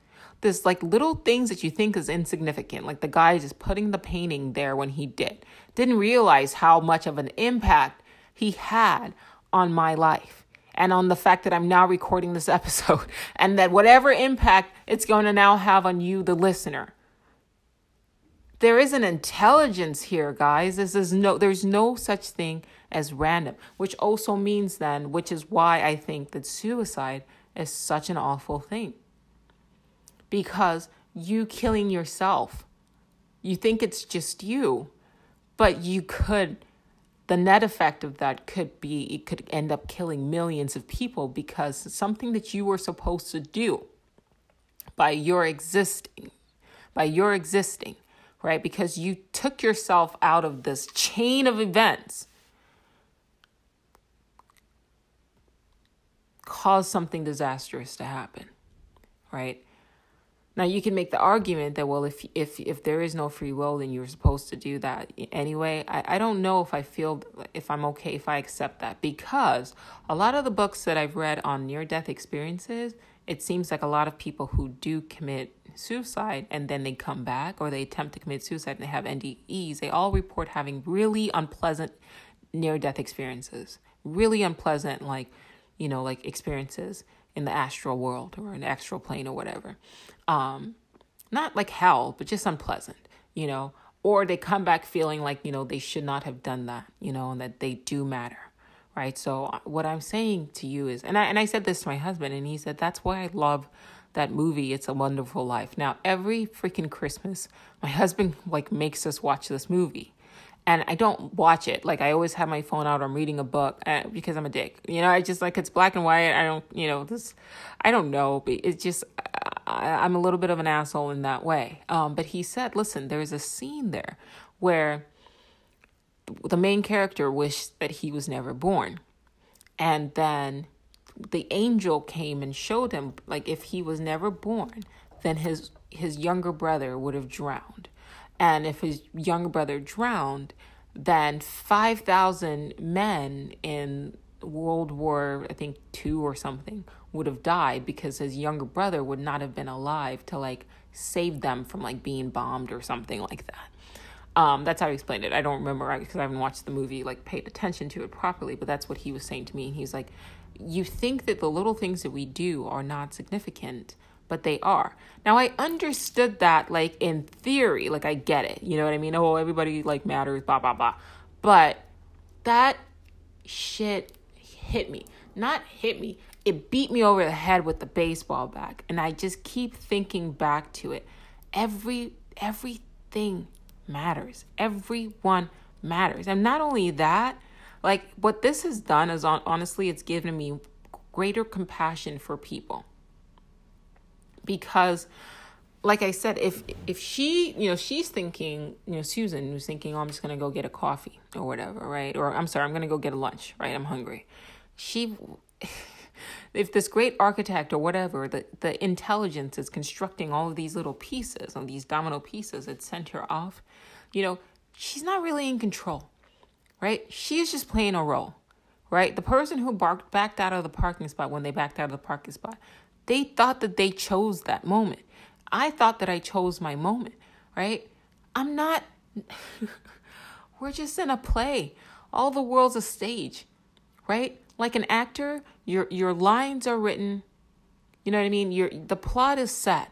There's like little things that you think is insignificant, like the guy just putting the painting there when he didn't realize how much of an impact he had on my life and on the fact that I'm now recording this episode, and that whatever impact it's going to now have on you, the listener. There is an intelligence here, guys. There's no such thing as random, which also means then, which is why I think that suicide is such an awful thing. Because you killing yourself, you think it's just you, but the net effect of that it could end up killing millions of people, because something that you were supposed to do by your existing, right? Because you took yourself out of this chain of events, caused something disastrous to happen, right? Now, you can make the argument that, well, if there is no free will, then you're supposed to do that anyway. I don't know if I'm okay if I accept that, because a lot of the books that I've read on near-death experiences, it seems like a lot of people who do commit suicide and then they come back, or they attempt to commit suicide and they have NDEs, they all report having really unpleasant near-death experiences, really unpleasant, like experiences in the astral world or an astral plane or whatever. Not like hell, but just unpleasant, or they come back feeling like, they should not have done that, and that they do matter. Right. So what I'm saying to you is, and I said this to my husband, and he said, that's why I love that movie, It's a Wonderful Life. Now, every freaking Christmas, my husband makes us watch this movie. And I don't watch it. I always have my phone out. I'm reading a book because I'm a dick. I just it's black and white. I don't, I don't know. But it's just, I'm a little bit of an asshole in that way. But he said, listen, there's a scene there where the main character wished that he was never born. And then the angel came and showed him, if he was never born, then his younger brother would have drowned. And if his younger brother drowned, then 5,000 men in World War, I think, II or something, would have died because his younger brother would not have been alive to save them from being bombed or something like that. That's how he explained it. I don't remember because I haven't watched the movie, paid attention to it properly, but that's what he was saying to me. And he's like, you think that the little things that we do are not significant, but they are. Now, I understood that, in theory, I get it. You know what I mean? Oh, everybody, matters, blah, blah, blah. But that shit hit me. Not hit me. It beat me over the head with the baseball bat. And I just keep thinking back to it. Everything matters. Everyone matters. And not only that, what this has done is, honestly, it's given me greater compassion for people. Because, like I said, if she, she's thinking, Susan was thinking, oh, I'm just going to go get a coffee or whatever, right? Or I'm going to go get a lunch, right? I'm hungry. If this great architect or whatever, the intelligence is constructing all of these little pieces, all these domino pieces that sent her off, she's not really in control, right? She is just playing a role, right? The person who backed out of the parking spot when they backed out of the parking spot, they thought that they chose that moment. I thought that I chose my moment, right? I'm not. We're just in a play. All the world's a stage, right? Like an actor, your lines are written. You know what I mean? The plot is set.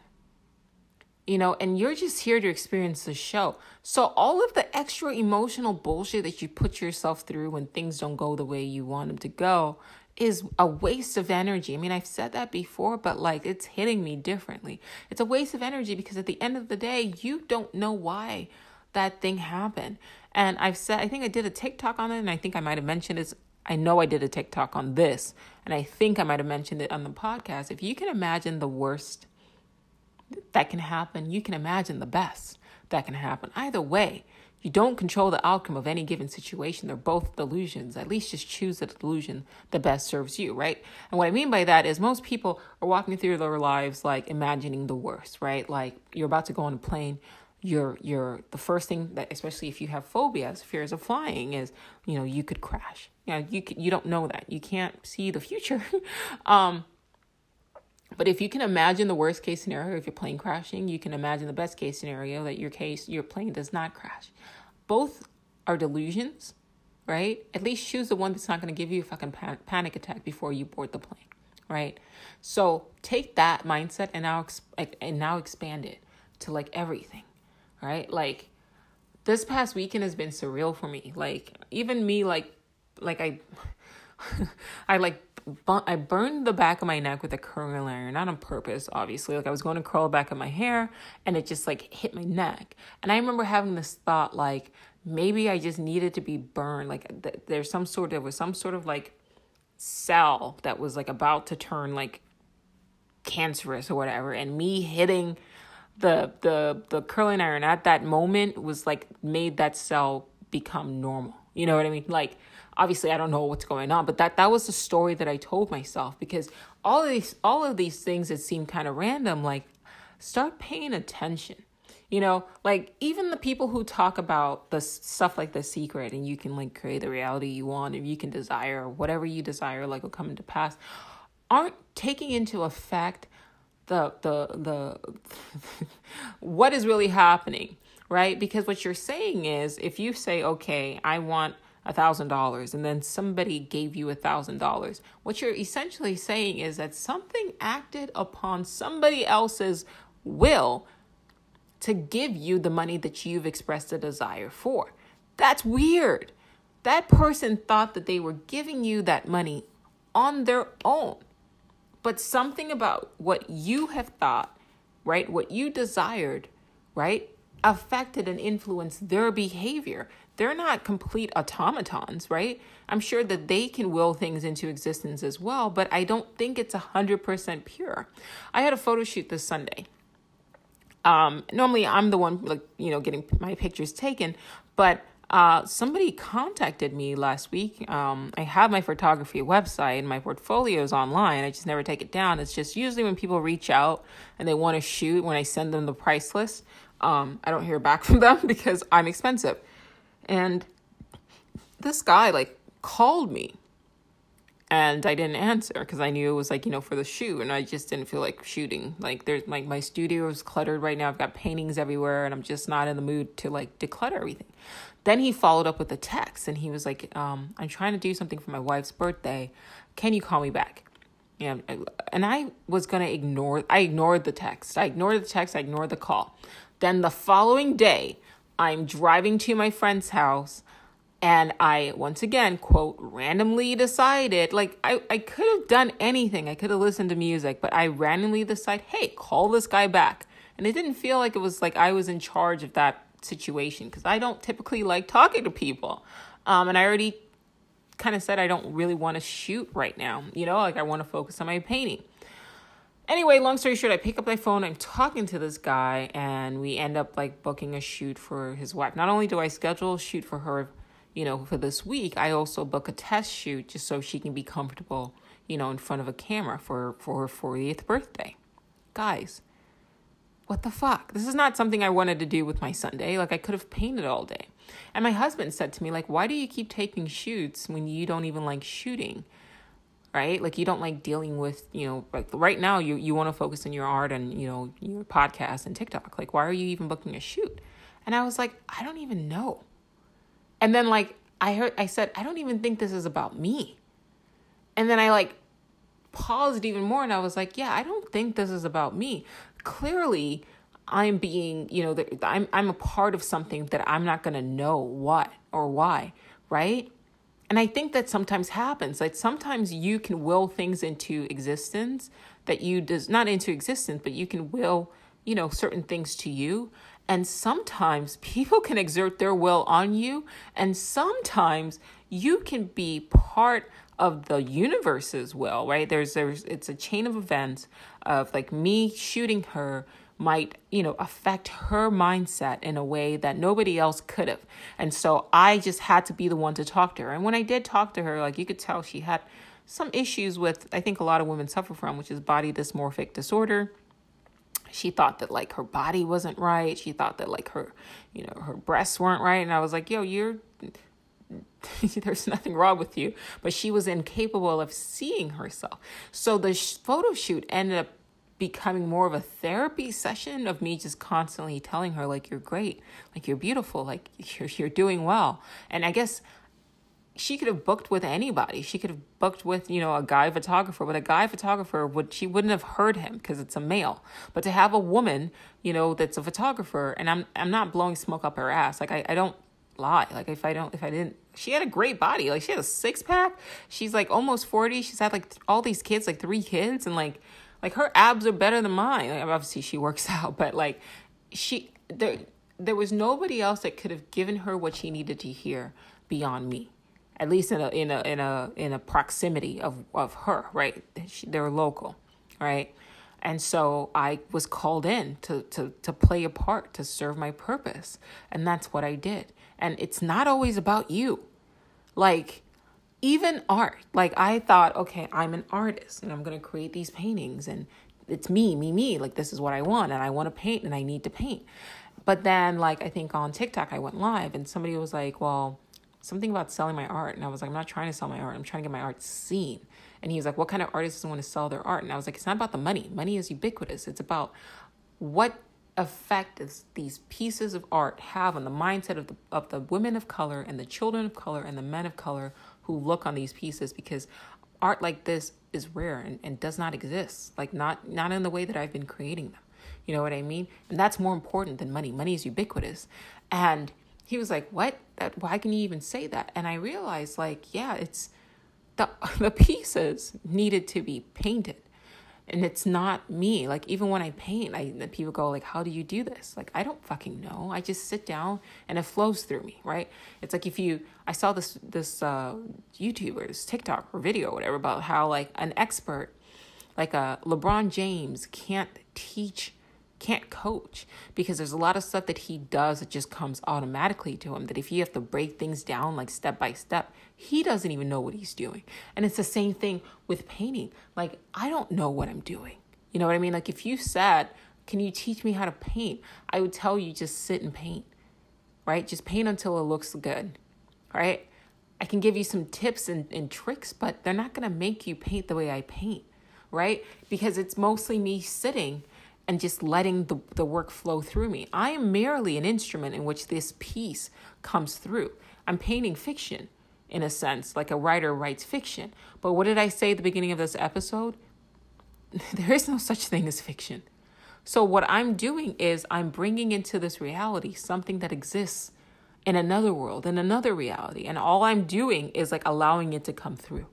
and you're just here to experience the show. So all of the extra emotional bullshit that you put yourself through when things don't go the way you want them to go is a waste of energy. I mean, I've said that before, but like it's hitting me differently. It's a waste of energy because at the end of the day, you don't know why that thing happened. And I think I did a TikTok on it, and I think I might have mentioned it. I know I did a TikTok on this, and I think I might have mentioned it on the podcast. If you can imagine the worst that can happen, you can imagine the best that can happen. Either way, you don't control the outcome of any given situation. They're both delusions. At least just choose the delusion that best serves you, right? And what I mean by that is most people are walking through their lives like imagining the worst, right? Like you're about to go on a plane. You're the first thing that, especially if you have phobias, fears of flying, is you could crash. You don't know that. You can't see the future. But if you can imagine the worst case scenario, if you're plane crashing, you can imagine the best case scenario that your plane does not crash. Both are delusions, right? At least choose the one that's not going to give you a fucking panic attack before you board the plane, right? So take that mindset and now expand it to like everything, right? Like this past weekend has been surreal for me. Like even me, like I burned the back of my neck with a curling iron, not on purpose, obviously. Like I was going to curl back of my hair and it just like hit my neck. And I remember having this thought, like maybe I just needed to be burned. Like there was some sort of like cell that was like about to turn like cancerous or whatever. And me hitting the curling iron at that moment was like made that cell become normal. You know what I mean? Like, obviously, I don't know what's going on, but that was the story that I told myself, because all of these things that seem kind of random, like start paying attention. Like even the people who talk about the stuff like The Secret and you can like create the reality you want, and you can desire whatever you desire, like will come into pass, aren't taking into effect the what is really happening, right? Because what you're saying is, if you say, okay, I want $1,000, and then somebody gave you $1,000, what you're essentially saying is that something acted upon somebody else's will to give you the money that you've expressed a desire for. That's weird. That person thought that they were giving you that money on their own. But something about what you have thought, right, what you desired, right, affected and influenced their behavior. They're not complete automatons, right? I'm sure that they can will things into existence as well, but I don't think it's 100% pure. I had a photo shoot this Sunday. Normally I'm the one, like, getting my pictures taken, but somebody contacted me last week. I have my photography website and my portfolio is online. I just never take it down. It's just usually when people reach out and they want to shoot, when I send them the price list, I don't hear back from them because I'm expensive. And this guy like called me and I didn't answer because I knew it was like, for the shoot, and I just didn't feel like shooting. Like there's like my studio is cluttered right now. I've got paintings everywhere and I'm just not in the mood to like declutter everything. Then he followed up with a text and he was like, I'm trying to do something for my wife's birthday. Can you call me back? And I was going to ignored the text. I ignored the call. Then the following day, I'm driving to my friend's house and I, once again, quote, randomly decided, like I could have done anything. I could have listened to music, but I randomly decided, hey, call this guy back. And it didn't feel like it was like I was in charge of that situation because I don't typically like talking to people. And I already kind of said I don't really want to shoot right now. Like I want to focus on my painting. Anyway, long story short, I pick up my phone, I'm talking to this guy, and we end up like booking a shoot for his wife. Not only do I schedule a shoot for her, for this week, I also book a test shoot just so she can be comfortable, in front of a camera for her 40th birthday. Guys, what the fuck? This is not something I wanted to do with my Sunday. Like I could have painted all day. And my husband said to me, like, why do you keep taking shoots when you don't even like shooting? Right? Like you don't like dealing with, like right now you want to focus on your art and, your podcast and TikTok. Like, why are you even booking a shoot? And I was like, I don't even know. And then like, I said, I don't even think this is about me. And then I like paused even more and I was like, yeah, I don't think this is about me. Clearly I'm being, I'm a part of something that I'm not going to know what or why, right? And I think that sometimes happens. Like sometimes you can will things into existence that you does not into existence, but you can will, certain things to you. And sometimes people can exert their will on you. And sometimes you can be part of the universe's will, right? It's a chain of events of like me shooting her might, affect her mindset in a way that nobody else could have. And so I just had to be the one to talk to her. And when I did talk to her, like you could tell she had some issues with, I think a lot of women suffer from, which is body dysmorphic disorder. She thought that like her body wasn't right. She thought that like her, her breasts weren't right. And I was like, there's nothing wrong with you. But she was incapable of seeing herself. So the photo shoot ended up becoming more of a therapy session of me just constantly telling her like, you're great, like you're beautiful, like you're doing well. And I guess she could have booked with anybody. She could have booked with, a guy photographer, but a guy photographer she wouldn't have heard him because it's a male. But to have a woman, that's a photographer, and I'm not blowing smoke up her ass. Like I don't lie. Like if I didn't, she had a great body. Like she had a 6-pack. She's like almost 40. She's had like all these kids, like 3 kids, and like her abs are better than mine. Like, obviously she works out, but like there was nobody else that could have given her what she needed to hear beyond me, at least in a proximity of her, right? They're local, right? And so I was called in to play a part, to serve my purpose. And that's what I did. And it's not always about you. Like, even art, like I thought, okay, I'm an artist and I'm going to create these paintings and it's me. Like, this is what I want and I want to paint and I need to paint. But then, like, I think on TikTok, I went live and somebody was like, well, something about selling my art. And I was like, I'm not trying to sell my art. I'm trying to get my art seen. And he was like, what kind of artist doesn't want to sell their art? And I was like, it's not about the money. Money is ubiquitous. It's about what effect does these pieces of art have on the mindset of the women of color and the children of color and the men of color who look on these pieces, because art like this is rare and does not exist. Like not in the way that I've been creating them. You know what I mean? And that's more important than money. Money is ubiquitous. And he was like, what? Why can you even say that? And I realized, like, yeah, it's the pieces needed to be painted. And it's not me. Like, even when I paint, people go like, how do you do this? Like, I don't fucking know. I just sit down and it flows through me, right? It's like I saw this YouTuber, this TikTok or video or whatever about how like an expert, like LeBron James can't coach because there's a lot of stuff that he does that just comes automatically to him, that if you have to break things down like step by step, he doesn't even know what he's doing. And it's the same thing with painting. Like, I don't know what I'm doing. You know what I mean? Like, if you said, can you teach me how to paint? I would tell you, just sit and paint, right? Just paint until it looks good, right? I can give you some tips and tricks, but they're not going to make you paint the way I paint, right? Because it's mostly me sitting and just letting the work flow through me. I am merely an instrument in which this piece comes through. I'm painting fiction, in a sense, like a writer writes fiction. But what did I say at the beginning of this episode? There is no such thing as fiction. So what I'm doing is I'm bringing into this reality something that exists in another world, in another reality. And all I'm doing is like allowing it to come through,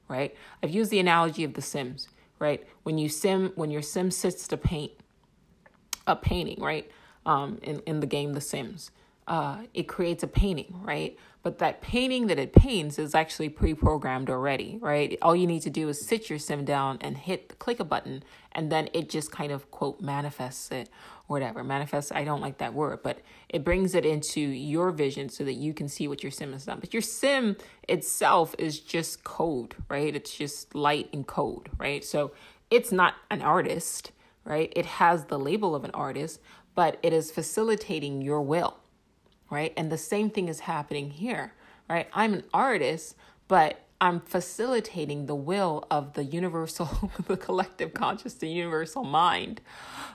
right? I've used the analogy of The Sims. Right? When your sim sits to paint a painting, right? In the game The Sims, it creates a painting, right? But that painting that it paints is actually pre-programmed already, right? All you need to do is sit your sim down and click a button, and then it just kind of, quote, manifests it or whatever. Manifests, I don't like that word, but it brings it into your vision so that you can see what your sim has done. But your sim itself is just code, right? It's just light and code, right? So it's not an artist, right? It has the label of an artist, but it is facilitating your will, right? And the same thing is happening here, right? I'm an artist, but I'm facilitating the will of the universal, the collective conscious, the universal mind.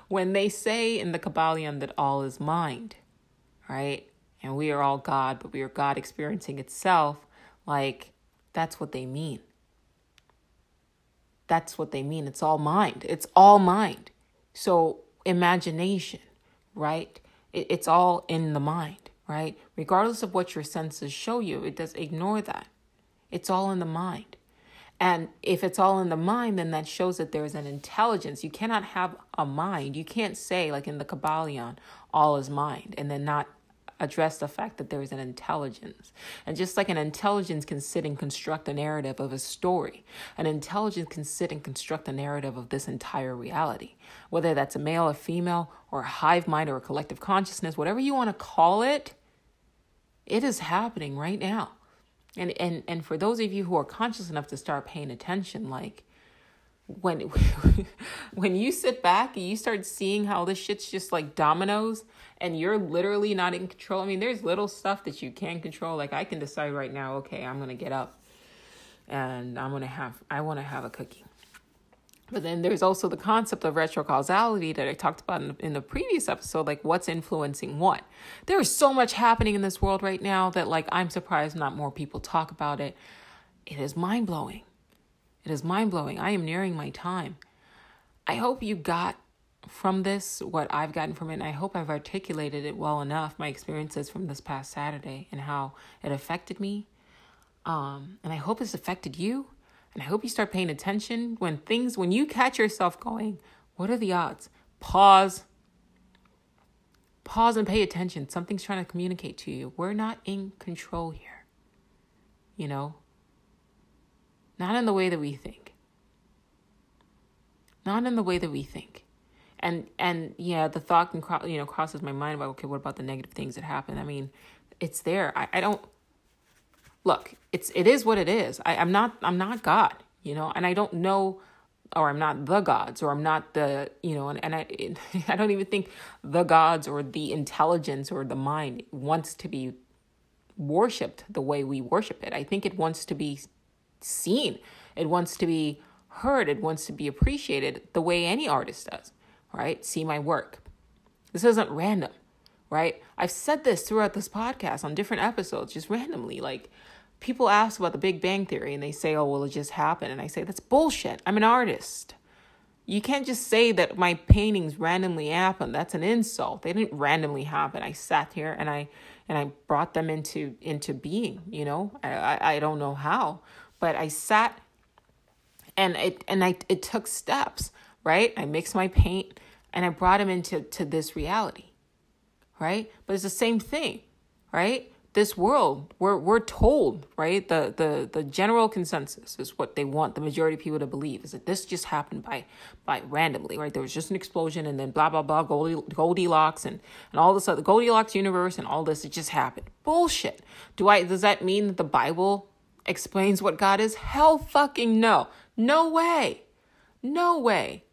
When they say in the Kabbalion that all is mind, right? And we are all God, but we are God experiencing itself. Like, that's what they mean. That's what they mean. It's all mind. It's all mind. So imagination, right? It's all in the mind, right? Regardless of what your senses show you, it does ignore that. It's all in the mind. And if it's all in the mind, then that shows that there is an intelligence. You cannot have a mind. You can't say, like in the Kabbalion, all is mind, and then not address the fact that there is an intelligence. And just like an intelligence can sit and construct a narrative of a story, an intelligence can sit and construct a narrative of this entire reality. Whether that's a male or female or a hive mind or a collective consciousness, whatever you want to call it, it is happening right now. And for those of you who are conscious enough to start paying attention, like when when you sit back and you start seeing how this shit's just like dominoes and you're literally not in control. I mean, there's little stuff that you can control. Like I can decide right now, okay, I'm going to get up and I want to have a cookie. But then there's also the concept of retrocausality that I talked about in the previous episode, like what's influencing what. There is so much happening in this world right now that like I'm surprised not more people talk about it. It is mind-blowing. It is mind-blowing. I am nearing my time. I hope you got from this what I've gotten from it, and I hope I've articulated it well enough, my experiences from this past Saturday and how it affected me. And I hope it's affected you. And I hope you start paying attention when you catch yourself going, what are the odds? Pause and pay attention. Something's trying to communicate to you. We're not in control here. You know? Not in the way that we think. Not in the way that we think. And yeah, the thought can crosses my mind about, okay, what about the negative things that happen? I mean, it's there. I don't look, it is what it is. I'm not God, and I don't know, or I'm not the gods, or I'm not the, and I don't even think the gods or the intelligence or the mind wants to be worshipped the way we worship it. I think it wants to be seen. It wants to be heard. It wants to be appreciated the way any artist does, right? See my work. This isn't random, right? I've said this throughout this podcast on different episodes, just randomly. Like, people ask about the Big Bang Theory and they say, oh, well, it just happened. And I say, that's bullshit. I'm an artist. You can't just say that my paintings randomly happened. That's an insult. They didn't randomly happen. I sat here and I brought them into being, I don't know how, but I sat and it took steps, right? I mixed my paint and I brought them into this reality, right? But it's the same thing, right? This world, we're told, right? The general consensus is what they want the majority of people to believe is that this just happened by randomly, right? There was just an explosion and then blah, blah, blah, Goldilocks and all this other Goldilocks universe and all this, it just happened. Bullshit. Does that mean that the Bible explains what God is? Hell fucking no. No way. No way.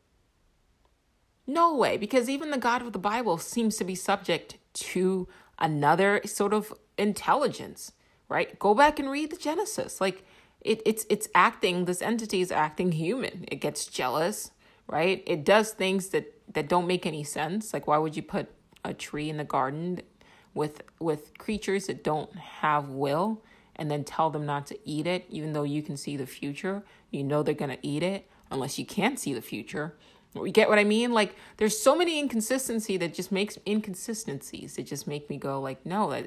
No way. Because even the God of the Bible seems to be subject to another sort of intelligence, right? Go back and read the Genesis. Like it's acting, this entity is acting human. It gets jealous, right? It does things that don't make any sense. Like, why would you put a tree in the garden with creatures that don't have will and then tell them not to eat it, even though you can see the future? They're going to eat it unless you can't see the future. You get what I mean? Like, there's so many inconsistencies that just make me go like, no,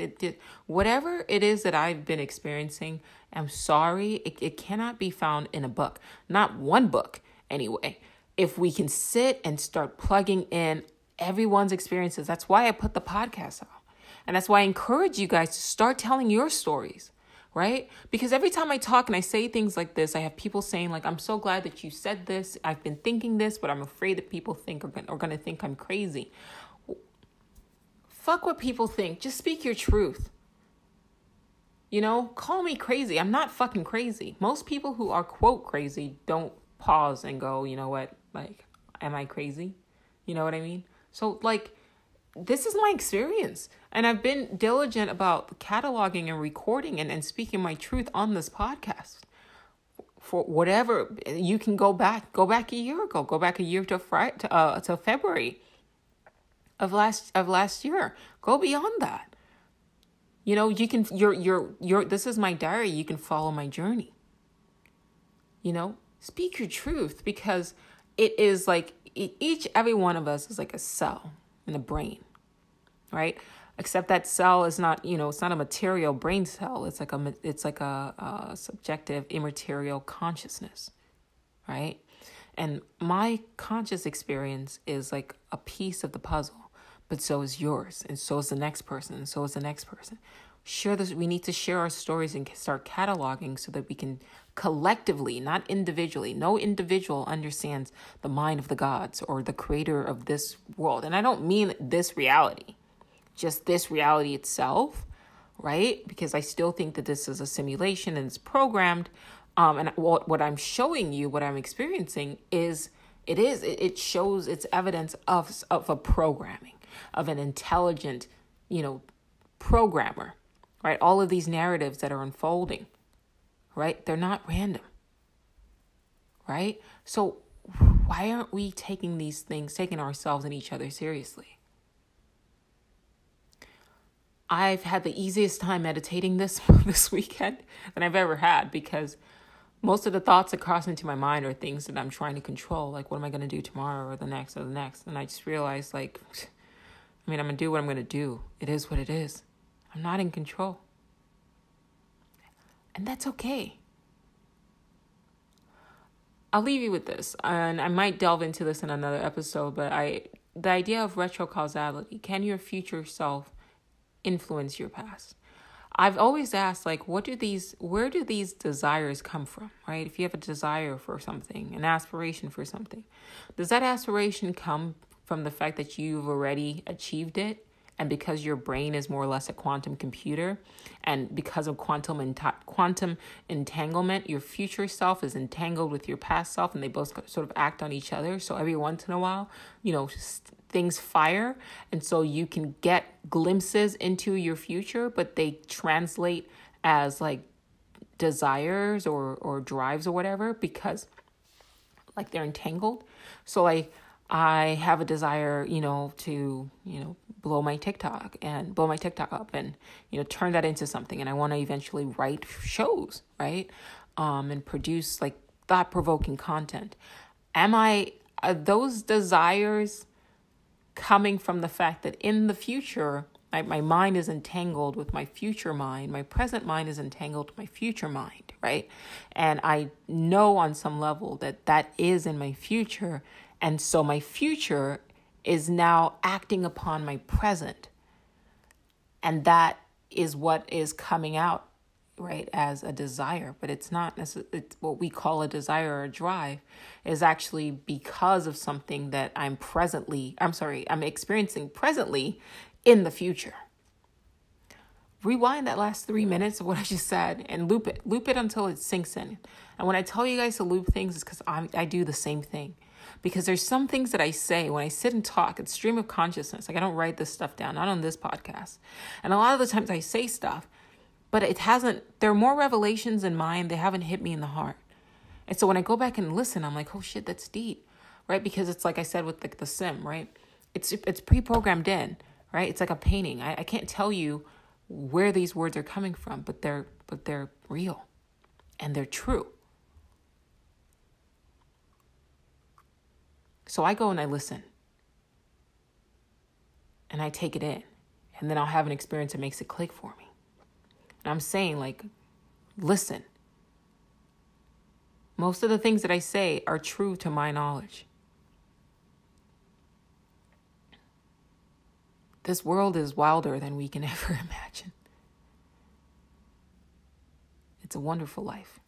whatever it is that I've been experiencing, I'm sorry. It cannot be found in a book, not one book anyway. If we can sit and start plugging in everyone's experiences, that's why I put the podcast out. And that's why I encourage you guys to start telling your stories. Right? Because every time I talk and I say things like this, I have people saying like, I'm so glad that you said this. I've been thinking this, but I'm afraid that people are going to think I'm crazy. Fuck what people think. Just speak your truth. Call me crazy. I'm not fucking crazy. Most people who are quote crazy don't pause and go, you know what? Like, am I crazy? You know what I mean? So like, this is my experience. And I've been diligent about cataloging and recording and speaking my truth on this podcast. For whatever, you can go back a year ago, go back a year to February of last year. Go beyond that. You can, this is my diary. You can follow my journey. Speak your truth, because it is like every one of us is like a cell in the brain, right? Except that cell is not, it's not a material brain cell. It's like a subjective immaterial consciousness, right? And my conscious experience is like a piece of the puzzle, but so is yours, and so is the next person, and so is the next person. We need to share our stories and start cataloging so that we can collectively, not individually. No individual understands the mind of the gods or the creator of this world. And I don't mean this reality, just this reality itself, right? Because I still think that this is a simulation and it's programmed. And what I'm showing you, what I'm experiencing it shows it's evidence of a programming, of an intelligent, programmer, right? All of these narratives that are unfolding, right? They're not random, right? So why aren't we taking ourselves and each other seriously? I've had the easiest time meditating this weekend than I've ever had, because most of the thoughts that cross into my mind are things that I'm trying to control. Like, what am I going to do tomorrow or the next or the next? And I just realized, I'm going to do what I'm going to do. It is what it is. I'm not in control. And that's okay. I'll leave you with this. And I might delve into this in another episode, but the idea of retrocausality, can your future self influence your past? I've always asked, where do these desires come from, right? If you have a desire for something, an aspiration for something, does that aspiration come from the fact that you've already achieved it? And because your brain is more or less a quantum computer, and because of quantum entanglement, your future self is entangled with your past self, and they both sort of act on each other. So every once in a while, things fire, and so you can get glimpses into your future, but they translate as desires or drives or whatever, because they're entangled. So I have a desire, to, blow my TikTok up and, turn that into something. And I want to eventually write shows, right? And produce thought-provoking content. Are those desires coming from the fact that in the future, my mind is entangled with my future mind, my present mind is entangled with my future mind, right? And I know on some level that is in my future. And so my future is now acting upon my present. And that is what is coming out, right, as a desire. But it's not necessarily, it's what we call a desire or a drive is actually because of something that I'm experiencing presently in the future. Rewind that last 3 minutes of what I just said and loop it until it sinks in. And when I tell you guys to loop things, it's because I do the same thing. Because there's some things that I say when I sit and talk, it's stream of consciousness. I don't write this stuff down, not on this podcast. And a lot of the times I say stuff, but there are more revelations in mine. They haven't hit me in the heart. And so when I go back and listen, I'm like, oh shit, that's deep, right? Because it's like I said with the sim, right? It's pre-programmed in, right? It's like a painting. I can't tell you where these words are coming from, but they're real and they're true. So I go and I listen and I take it in, and then I'll have an experience that makes it click for me. And I'm saying listen. Most of the things that I say are true to my knowledge. This world is wilder than we can ever imagine. It's a wonderful life.